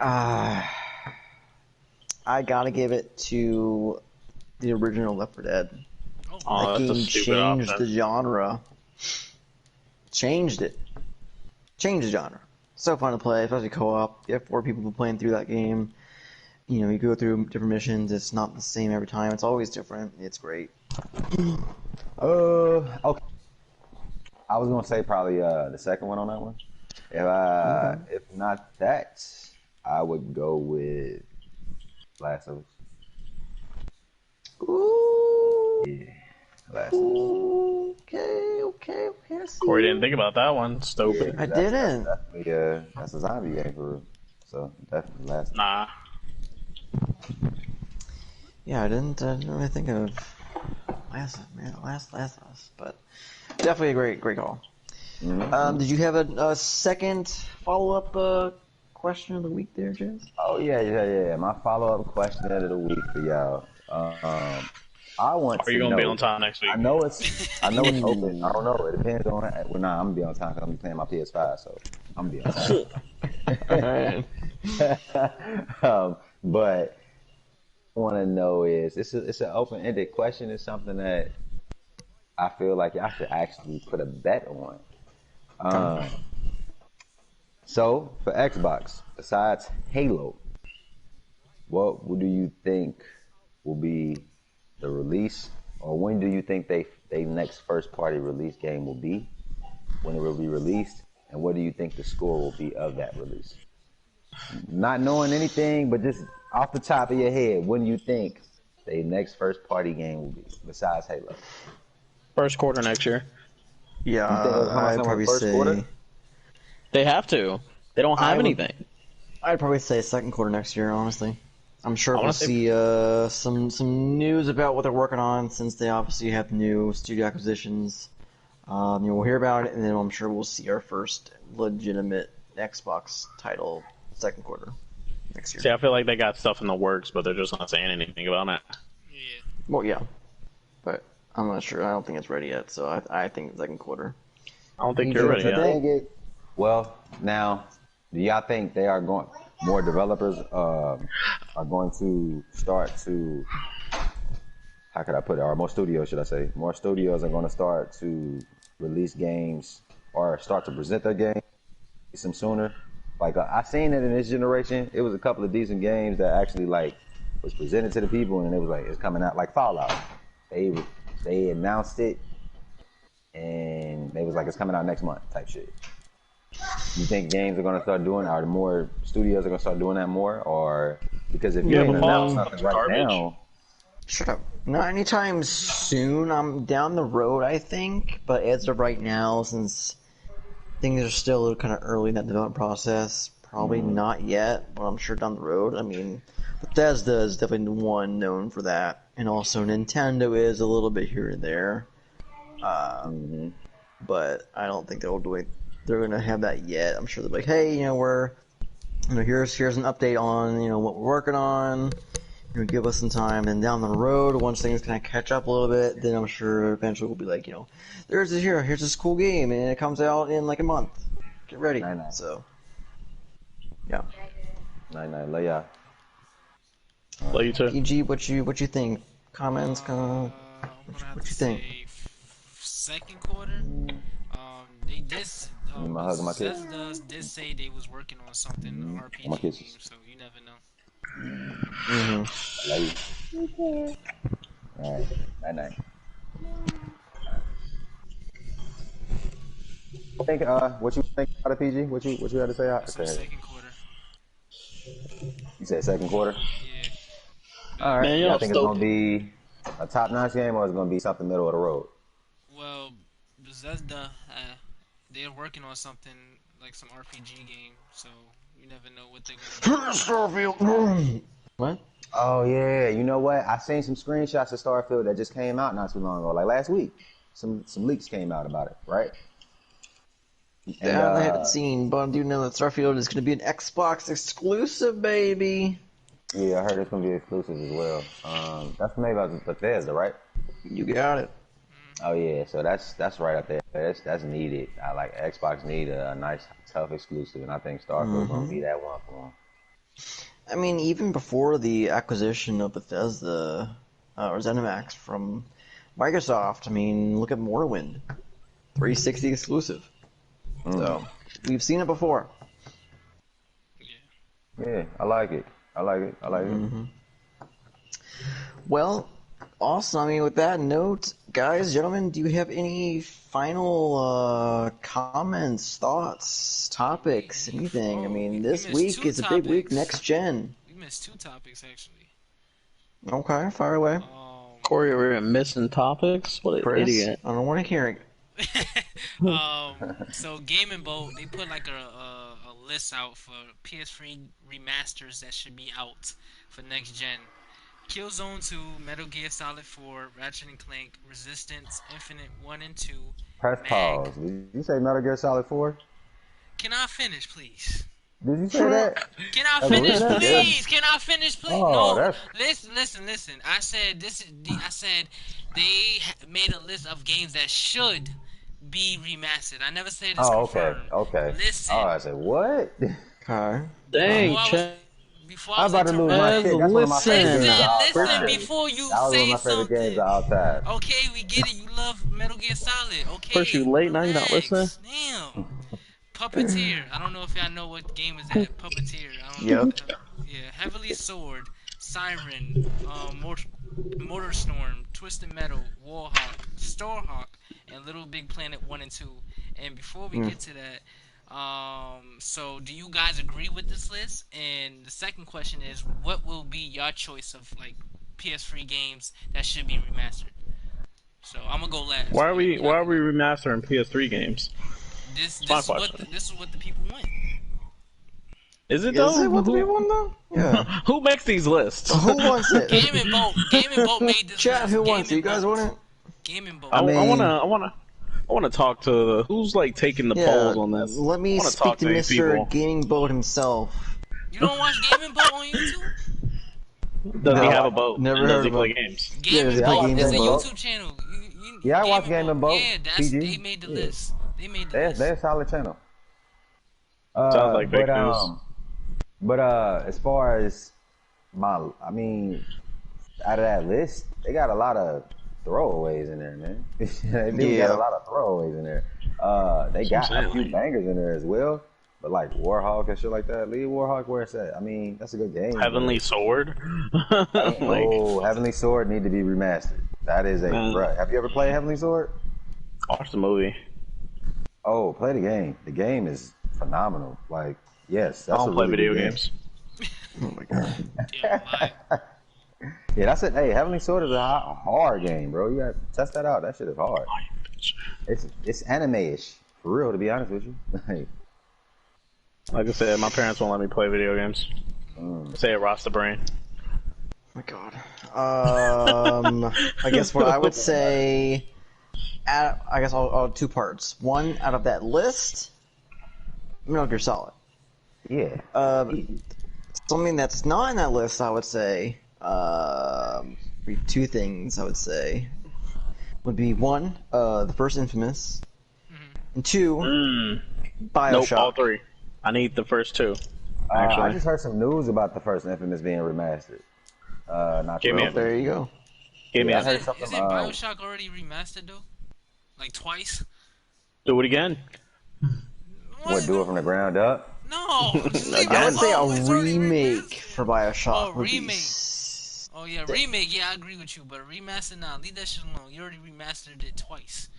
I gotta give it to the original Left 4 Dead. That game changed the genre. Changed it. change the genre. So fun to play, especially co-op. You have 4 people playing through that game. You know, you go through different missions. It's not the same every time. It's always different. It's great. Okay. I was gonna say probably the second one on that one. If not that, I would go with Last of Us. Ooh. Yeah, Last of Us. Okay. Corey didn't think about that one. Stupid. I didn't. That's a zombie game for real. So definitely Last of Us. Nah. Yeah, I didn't really think of Last of Us, but definitely a great call. Mm-hmm. Did you have a second follow-up question of the week there, Jez? Oh yeah. My follow-up question of the week for y'all. I want. Are you gonna be on time next week? I know it's open. I don't know. It depends on. Well, I'm gonna be on time because I'm playing my PS5, so I'm gonna be on time. But I want to know is it's an open-ended question. It's something that I feel like y'all should actually put a bet on. So for Xbox, besides Halo, what do you think will be the release, or when do you think they next first-party release game will be? When it will be released, and what do you think the score will be of that release? Not knowing anything, but just off the top of your head, when do you think the next first-party game will be besides Halo? First quarter next year. Yeah, I'd probably say quarter? They have to. They don't have anything. I'd probably say second quarter next year, honestly. I'm sure we'll see some news about what they're working on, since they obviously have new studio acquisitions. We'll hear about it, and then I'm sure we'll see our first legitimate Xbox title second quarter next year. See, I feel like they got stuff in the works, but they're just not saying anything about it. Yeah. Well, yeah, but I'm not sure. I don't think it's ready yet, so I think second quarter. I don't think you're ready yet. Well, now, do y'all think they are going? More developers are going to start to. How could I put it? Or more studios, should I say? More studios are going to start to release games or start to present their games some sooner. Like I seen it in this generation. It was a couple of decent games that actually like was presented to the people, and it was like it's coming out like Fallout. They announced it, and they was like it's coming out next month type shit. You think games are going to start doing, or more studios are going to start doing that more, or because if you ain't announced nothing right now, shut up. Not anytime soon. I'm down the road, I think, but as of right now, since things are still a little kind of early in that development process, probably not yet, but I'm sure down the road. I mean, Bethesda is definitely one known for that, and also Nintendo is a little bit here and there, but I don't think they'll do it. They're going to have that yet. I'm sure they'll be like, hey, here's an update on, what we're working on. Give us some time. And down the road, once things kind of catch up a little bit, then I'm sure eventually we'll be like, here's this cool game, and it comes out in like a month. Get ready. Nice. So, yeah. Nice. Lay out. Love you too. EG, what you think? Comments? What you think? Second quarter. They did. Bethesda did say they was working on something RPG game, so you never know. Love you. All right. Night. What you think about the PG? What you had to say? Second quarter. You said second quarter? Yeah. All right. Man, I think it's gonna be a top-notch game, or it's gonna be something middle of the road. Well, Bethesda, they're working on something like some RPG game, so you never know what they're gonna do. Starfield. What? Oh yeah, you know what? I seen some screenshots of Starfield that just came out not too long ago, like last week. Some leaks came out about it, right? Yeah, I haven't seen, but I do know that Starfield is going to be an Xbox exclusive, baby. Yeah, I heard it's going to be exclusive as well. That's made by Bethesda, right? You got it. Oh yeah, so that's right up there. That's needed. I like Xbox need a nice tough exclusive, and I think Starfield going to be that one for them. I mean, even before the acquisition of Bethesda or ZeniMax from Microsoft, I mean, look at Morrowind, 360 exclusive. So We've seen it before. Yeah, I like it. Mm-hmm. Well, awesome. I mean, with that note, guys, gentlemen, do you have any final comments, thoughts, topics, anything? I mean, this week is a big week, next gen. We missed 2 topics, actually. Okay, fire away. Corey, we're missing topics? What an idiot. I don't want to hear it. So Gaming Boat, they put like a list out for PS3 remasters that should be out for next gen. Killzone 2, Metal Gear Solid 4, Ratchet & Clank, Resistance, Infinite 1 and 2. Press pause. Did you say Metal Gear Solid 4? Can I finish, please? Did you say that? Can I finish, please? Can I finish, please? Oh, no, listen. I said they made a list of games that should be remastered. I never said it's confirmed. Okay. Listen. Oh, I said what? Okay. Dang, before I was about to lose my shit. That's one of my favorite games of all time. Listen, before you that was say one of my favorite something. games of all time. Okay, we get it. You love Metal Gear Solid. Okay. First you late, now you not listening? Damn. Puppeteer. I don't know if y'all know what game is that. Puppeteer. I don't know. Yeah. Heavily Sword, Siren, Motor Storm, Twisted Metal, Warhawk, Starhawk, and Little Big Planet 1 and 2. And before we get to that, so do you guys agree with this list? And the second question is, what will be your choice of like PS3 games that should be remastered? So I'm gonna go last. Why are we remastering PS3 games? This is what the people want. Is it though? Is it what the people want though? Yeah. Who makes these lists? Who wants it? Gaming Boat made this Chat, list. who wants it? You guys want it? Gaming Boat. I wanna talk to who's like taking the polls on this. Let me speak to Mr. Gaming Boat himself. You don't watch Gaming Boat on YouTube? Does he have a boat? Never Does heard he of play him. games? Gaming Boat is a YouTube channel. Yeah, I watch Gaming Boat. Yeah, they made the list. They made the list. They're a solid channel. Sounds like fake news. But as far as out of that list, they got a lot of throwaways in there, man. They got a lot of throwaways in there. They got a few bangers in there as well. But like Warhawk and shit like that, leave Warhawk where it's at. I mean, that's a good game. Heavenly Sword. Heavenly Sword need to be remastered. That is bruh. Have you ever played Heavenly Sword? Watch the movie. Oh, play the game. The game is phenomenal. Like, yes, that's I don't play video games. Oh my god. Yeah, that's it. Hey, Heavenly Sword is a hard game, bro. You gotta test that out. That shit is hard. It's anime-ish, for real. To be honest with you. Like I said, my parents won't let me play video games. Say it rots the brain. Oh my god. I guess what I would say. I guess I'll 2 parts. One, out of that list, Metal Gear Solid. Yeah. Something that's not in that list, I would say. 2 things I would say would be 1, the first Infamous, and 2, Bioshock. Nope, all 3. I need the first 2. Actually, I just heard some news about the first Infamous being remastered. There you go. Isn't Bioshock already remastered though? Like twice? Do it again. What? Do it from the ground up? No. I would say a remake for Bioshock. Remake. Oh yeah, remake. Yeah, I agree with you. But a remaster, nah, leave that shit alone. You already remastered it twice.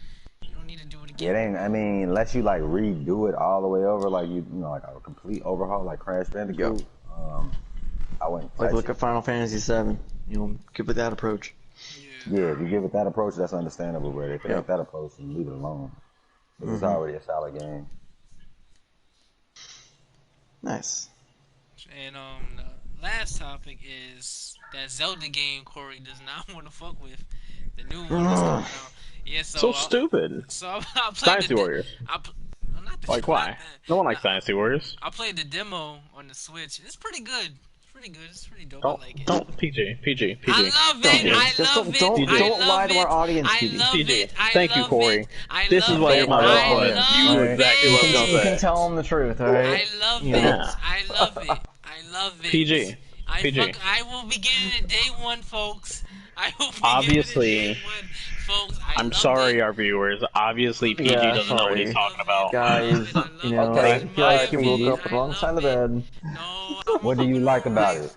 You don't need to do it again. It ain't. I mean, unless you like redo it all the way over, like you know, like a complete overhaul, like Crash Bandicoot. I wouldn't. Like look at Final Fantasy VII. You know, give it that approach. Yeah, if you give it that approach, that's understandable. But if you take that approach, then leave it alone. It's already a solid game. Nice. And the last topic is that Zelda game Corey does not want to fuck with. The new one that's coming out. Yeah, so stupid. So I played Dynasty Warriors. Like why? No one likes Dynasty Warriors. I played the demo on the Switch. It's pretty good. It's pretty dope. I like it. Don't PG. I love it. Don't lie to our audience, PG. I love it. Thank you, Corey. This is why you're my best friend. You know exactly what I'm gonna say. You can tell them the truth, alright? I love it. I love it. PG. I will be getting it day 1, folks. I hope obviously, folks. I'm sorry, our viewers. Obviously, PG doesn't know what he's talking about. Guys, I feel like he woke up wrong side of the bed. No, what do you like about it?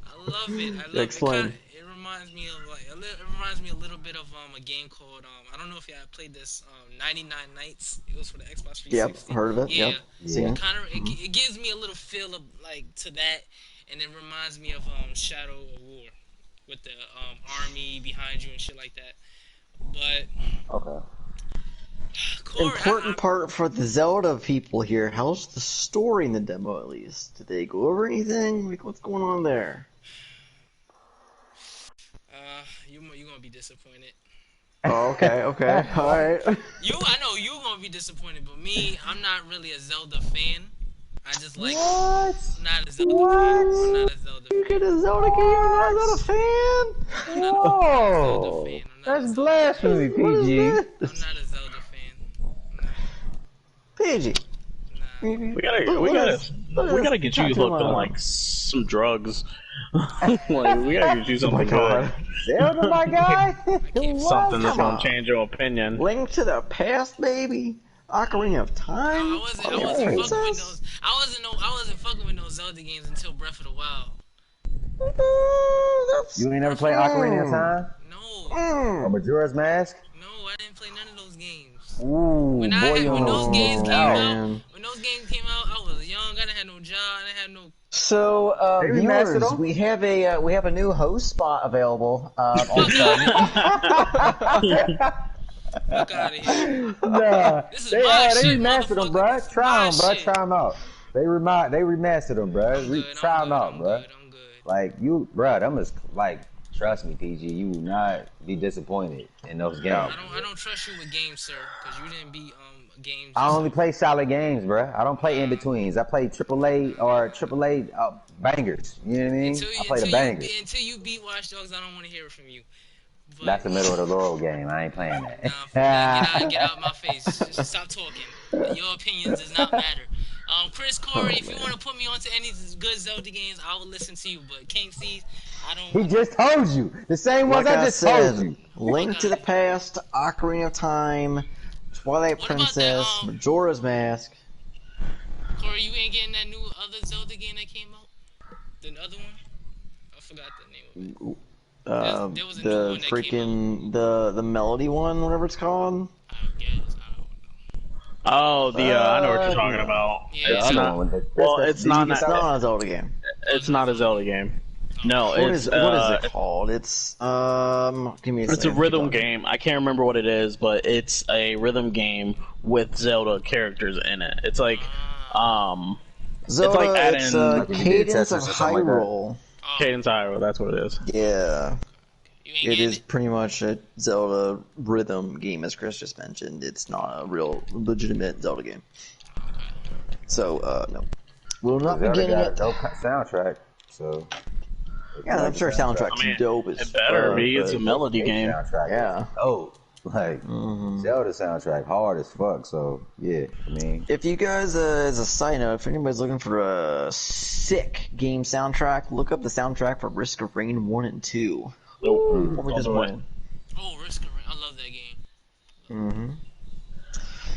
I love it. Explain. It reminds me of a little bit of a game called I don't know if you played this 99 Nights. It was for the Xbox 360. Yep, heard of it. Yeah. Yep. It gives me a little feel of to that, and it reminds me of Shadow of War with the army behind you and shit like that. But okay. Corey, important part for the Zelda people here. How's the story in the demo at least? Did they go over anything? Like, what's going on there? You're gonna be disappointed. Oh, okay, all right. I know you're gonna be disappointed, but me, I'm not really a Zelda fan. I just like. What? I'm not a Zelda fan. I'm not a Zelda fan. You get a Zelda game, you're not a fan? Whoa! That's blasphemy, PG. I'm not a Zelda fan. PG. Nah. We gotta get you hooked on like some drugs. Like we gotta get you something good. Zelda, my guy. Something that's gonna change your opinion. Link to the Past, baby. Ocarina of Time. I wasn't fucking with no Zelda games until Breath of the Wild. You ain't never played Ocarina of Time? No. Or Majora's Mask? No, I didn't play none of those games. Ooh, when those games came out, I was young. I didn't have no job. I didn't have no. So, viewers, we have a new host spot available. Fuck out of here. Nah, This is they shit, remastered them, bro. Try them, bro. Try them out. They remastered them, bro. Try them out, bro. I'm good. Like you, bro. Them is like, trust me, PG. You will not be disappointed in those games. I don't trust you with games, sir, because you didn't beat games. I only play solid games, bro. I don't play in betweens. I play AAA bangers. You know what I mean? I play the bangers. Until you beat Watch Dogs, I don't want to hear it from you. But, that's the middle of the road game. I ain't playing that. Nah, get out of my face. Just stop talking. Your opinions does not matter. Chris, Corey, if you want to put me onto any good Zelda games, I will listen to you. But King C's, I don't. He just told you the same ones I just told you. Link to the Past, Ocarina of Time, Twilight Princess, Majora's Mask. Corey, you ain't getting that new other Zelda game that came out? The other one? I forgot the name of it. There was a new one that freaking the melody one, whatever it's called. I guess. Oh, I know what you're talking about. Yeah, it's not a Zelda game. It's not a Zelda game. No, what is it called? It's give me a second. It's a rhythm game. I can't remember what it is, but it's a rhythm game with Zelda characters in it. It's like Zelda, it's like adding Cadence of Hyrule. Cadence Hyrule, that's what it is. Yeah. It is pretty much a Zelda rhythm game, as Chris just mentioned. It's not a real legitimate Zelda game. So, no. We'll not be getting it. Dope soundtrack, so. Yeah, I'm sure soundtrack's dope as it better be. It's a melody game. Yeah. Oh, like Zelda soundtrack hard as fuck. So yeah, I mean, if you guys, as a side note, if anybody's looking for a sick game soundtrack, look up the soundtrack for Risk of Rain 1 and 2. Or just 1. Oh, Risk of Rain! I love that game.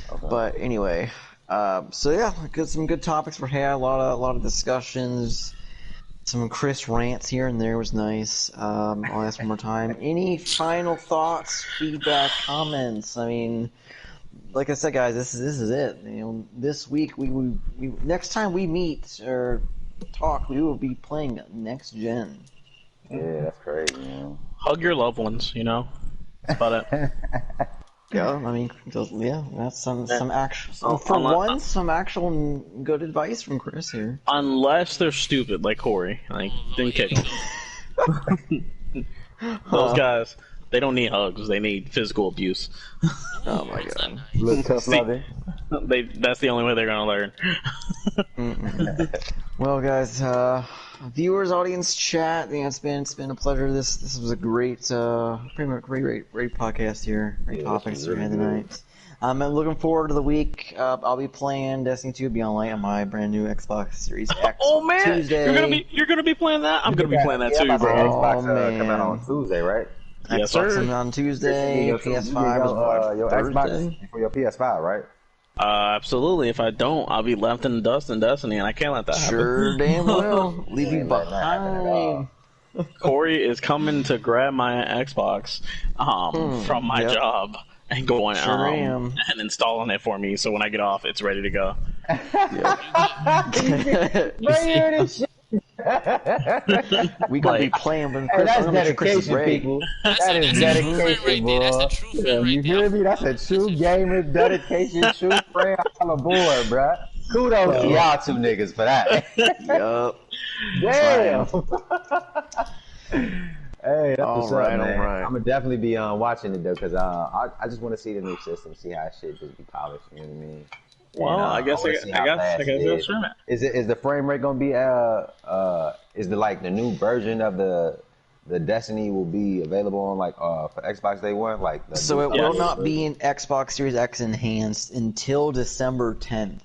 Okay. But anyway, so yeah, some good topics were had. A lot of discussions. Some Chris rants here and there was nice. I'll ask one more time. Any final thoughts, feedback, comments? I mean, like I said, guys, this is it. You know, this week we next time we meet or talk, we will be playing next gen. Yeah, that's crazy. Man. Hug your loved ones. You know, that's about it. Yeah, I mean, that's some actual some actual good advice from Chris here. Unless they're stupid like Corey, like then kick them. Those guys, they don't need hugs; they need physical abuse. Oh my god! Look tough, loving. That's the only way they're gonna learn. Well, guys, viewers, audience, chat. It's been a pleasure. This was a great, pretty much great podcast here. Great topics we had tonight. I'm looking forward to the week. I'll be playing Destiny 2 Beyond Light on my brand new Xbox Series X. Oh man, Tuesday. You're gonna be playing that. I'm gonna be playing that too, bro. Xbox coming out on Tuesday, right? Yes, Xbox sir. on Tuesday, PS5 your Thursday. Xbox for your PS5, right? Absolutely. If I don't, I'll be left in the dust in Destiny, and I can't let that happen. Sure, damn well. Leave you behind. Corey is coming to grab my Xbox from my job and going and installing it for me. So when I get off, it's ready to go. We gonna be playing with Chris. That's dedication, people. That is dedication, bro. That's a true friend right You hear me? That's a true gamer dedication, true friend all aboard, bro. Kudos to y'all two niggas for that. Yup. Damn. Hey, that's what's up, man. All right. I'm gonna definitely be watching it though, cause I just want to see the new system, see how shit just be polished. You know what I mean? Well, I guess that's true. Is the frame rate gonna be is the new version of the Destiny will be available on for Xbox Day 1? So it will not be in Xbox Series X enhanced until December 10th.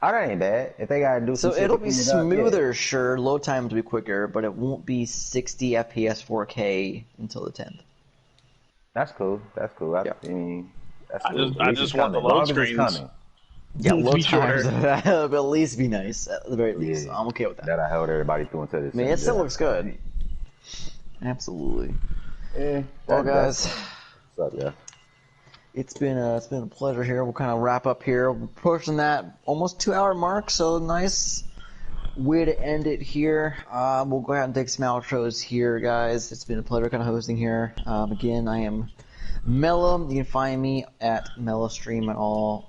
Oh, that ain't bad. If they gotta do some so it'll be smoother, sure. Load times will be quicker, but it won't be 60 FPS 4K until the 10th. That's cool. That's cool. I mean, that's cool. I just want the load screens. Yeah, load times will at least be nice, at the very least. Yeah, I'm okay with that. That I held everybody through until this. I mean, it still looks good. Absolutely. Yeah. Well, guys. What's up, yeah? It's been a pleasure here. We'll kind of wrap up here. We're pushing that almost 2-hour mark, so nice way to end it here. We'll go ahead and take some outros here, guys. It's been a pleasure kind of hosting here. Again, I am Mello. You can find me at MelloStream on all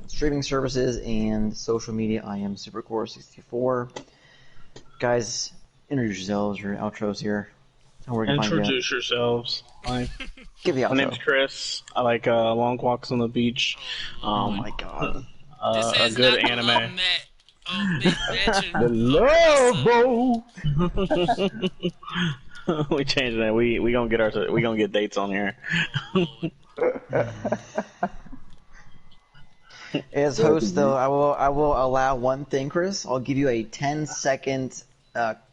streaming services and social media. I am Supercore64. Guys, introduce yourselves, your outros here. Introduce yourselves. Give the outro. My name's Chris. I like long walks on the beach. Oh my god. A good anime. The Love Boat. We changed that. We gonna get dates on here. As host, though, I will allow one thing, Chris. I'll give you a 10-second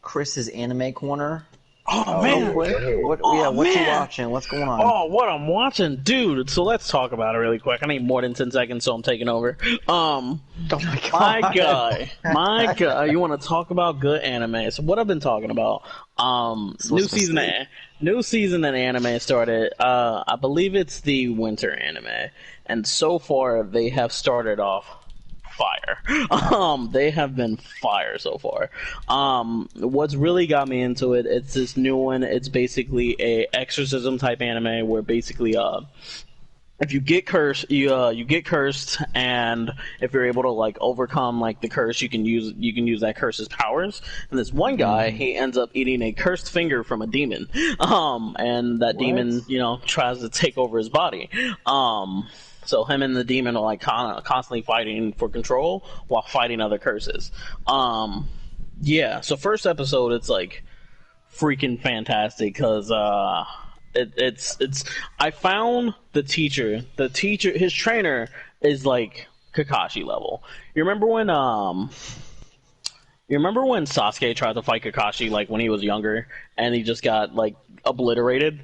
Chris's anime corner. Oh man! What you watching? What's going on? Oh, what I'm watching, dude. So let's talk about it really quick. I need more than 10 seconds, so I'm taking over. Oh my god. My guy. You want to talk about good anime? So what I've been talking about? New season of anime started. I believe it's the winter anime, and so far they have started off fire. They have been fire so far. What's really got me into it, it's this new one. It's basically a exorcism type anime where basically if you get cursed, you get cursed, and if you're able to overcome the curse, you can use that curse's powers. And this one guy, he ends up eating a cursed finger from a demon, and that demon, tries to take over his body. So him and the demon are constantly fighting for control while fighting other curses. Yeah. So first episode, it's freaking fantastic because it's. I found the teacher. His trainer is Kakashi level. You remember when Sasuke tried to fight Kakashi when he was younger, and he just got obliterated?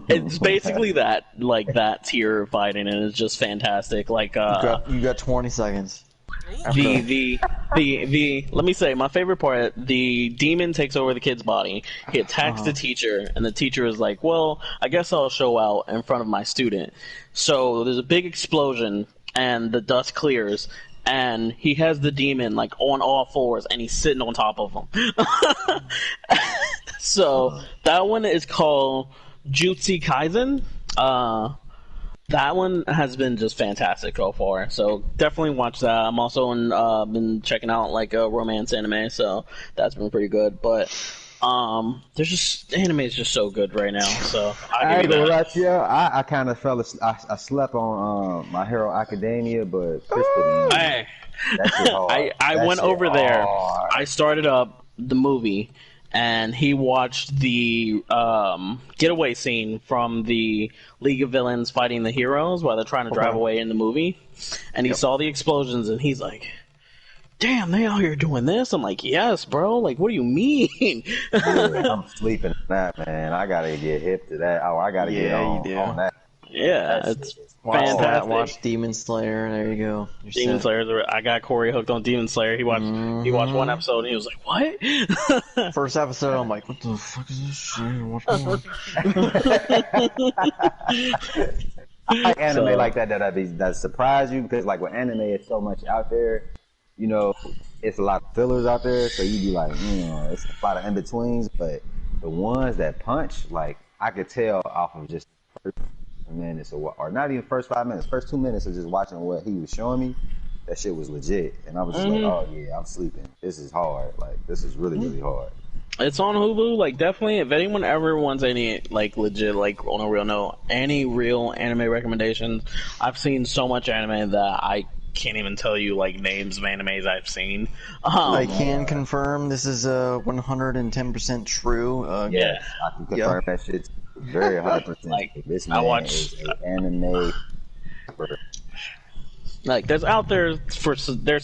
It's basically that tier of fighting, and it's just fantastic. You got 20 seconds. Let me say, my favorite part, the demon takes over the kid's body, he attacks the teacher, and the teacher is well, I guess I'll show out in front of my student. So there's a big explosion, and the dust clears, and he has the demon on all fours, and he's sitting on top of him. So that one is called Jutsu Kaisen. That one has been just fantastic so far, so definitely watch that. I'm also been checking out a romance anime, so that's been pretty good. But there's just anime is just so good right now. So I ain't gonna lie to you. I kind of fell asleep. I slept on My Hero Academia, but Chris I went over there. I started up the movie, and he watched the getaway scene from the League of Villains fighting the heroes while they're trying to drive away in the movie. And he saw the explosions, and he's like, damn, they out here doing this. I'm like, yes, bro. Like, what do you mean? Yeah, I'm sleeping on that, man. I gotta get hip to that. Oh, I gotta get on that. Yeah, it's fantastic. Watch Demon Slayer. There you go. Demon Slayer. I got Corey hooked on Demon Slayer. He watched one episode and he was like, "What?" First episode, I'm like, "What the fuck is this shit? What's going on?" I like anime like that surprise you, because like with anime, it's so much out there. You know, it's a lot of fillers out there, so you be like, it's a lot of in betweens. But the ones that punch, like I could tell off of just first minutes or not even first 5 minutes, first 2 minutes of just watching what he was showing me, that shit was legit, and I was just like, oh yeah, I'm sleeping. This is hard. Like this is really really hard. It's on Hulu. Like definitely, if anyone ever wants any like legit, like on a real note, any real anime recommendations, I've seen so much anime that I can't even tell you like names of animes I've seen. I can confirm this is 110% true. Yeah, I can confirm that shit's very 100%. Like this man is an anime. Like there's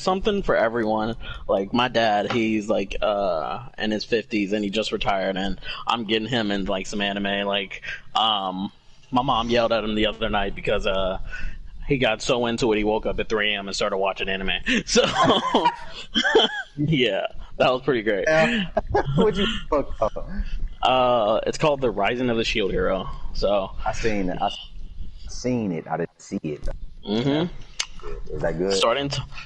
something for everyone. Like my dad, he's like in his 50s and he just retired, and I'm getting him in like some anime. Like my mom yelled at him the other night because he got so into it he woke up at 3 a.m. and started watching anime. So yeah, that was pretty great. What'd you fuck up? It's called The Rising of the Shield Hero. So I seen it. I didn't see it. Mm-hmm. Is that good?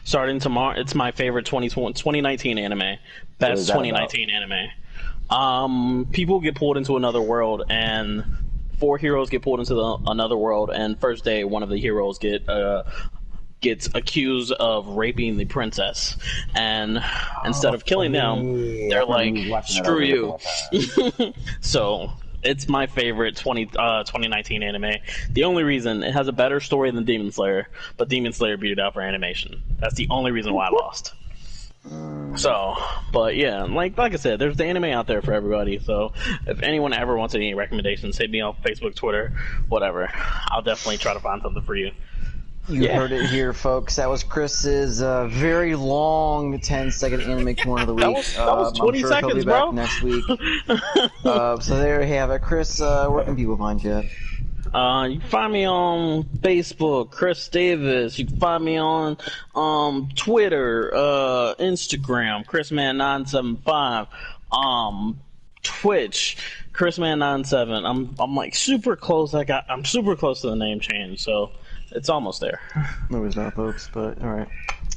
Starting tomorrow. It's my favorite 2019 anime. Best 2019 anime. People get pulled into another world, and 4 heroes get pulled into another world, and first day one of the heroes gets accused of raping the princess, and instead of killing them, they're like, screw you. So it's my favorite 2019 anime. The only reason, it has a better story than Demon Slayer, but Demon Slayer beat it out for animation. That's the only reason why I lost. So, but yeah, like I said, there's the anime out there for everybody. So if anyone ever wants any recommendations, hit me on Facebook, Twitter, whatever. I'll definitely try to find something for you. You heard it here, folks. That was Chris's very long 10-second anime corner of the week. That was 20 I'm sure seconds, he'll be bro. back next week. So there you have it. Chris, where can people find you at? You can find me on Facebook, Chris Davis. You can find me on Twitter, Instagram, ChrisMan975, Twitch, ChrisMan97. I'm like super close. I'm super close to the name change, so it's almost there. No, it's not, folks. But all right.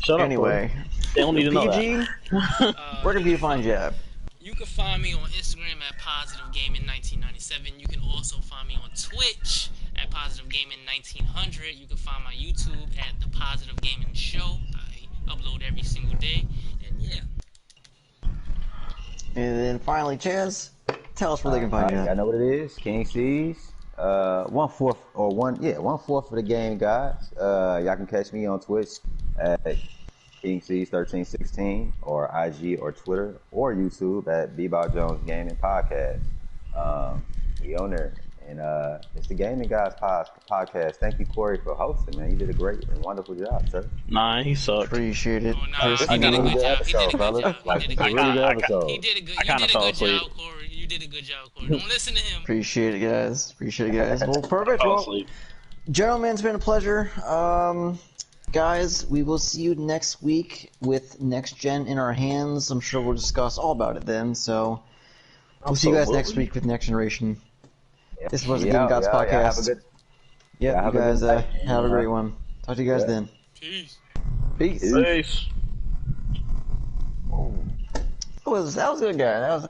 Shut up. Anyway, they don't need to know PG, that. where can people find you at? You can find me on Instagram at Positive Gaming 1997. You can also find me on Twitch at Positive Gaming 1900. You can find my YouTube at The Positive Gaming Show. I upload every single day, and yeah. And then finally, Chaz, tell us where they can find you at. I know what it is. King C's. 1/4 for the Gaming Godz. Y'all can catch me on Twitch at King C's 1316 or IG or Twitter or YouTube at Bebout Jones Gaming Podcast. We on there. And it's the Gaming Godz Podcast. Thank you, Corey, for hosting, man. You did a great and wonderful job, sir. Nah, he sucked. Appreciate it. Oh, nah, he did a good job. He did a good job. He did a good job. You did a good job, Corey. You did a good job, Corey. Don't listen to him. Appreciate it, guys. Well, perfect. Well, gentlemen, it's been a pleasure. Guys, we will see you next week with Next Gen in our hands. I'm sure we'll discuss all about it then. So we'll see you guys next week with Next Generation. Yep. This was the Gaming Godz Podcast. You guys have a great one. Talk to you guys then. Peace. Peace. That was a good guy.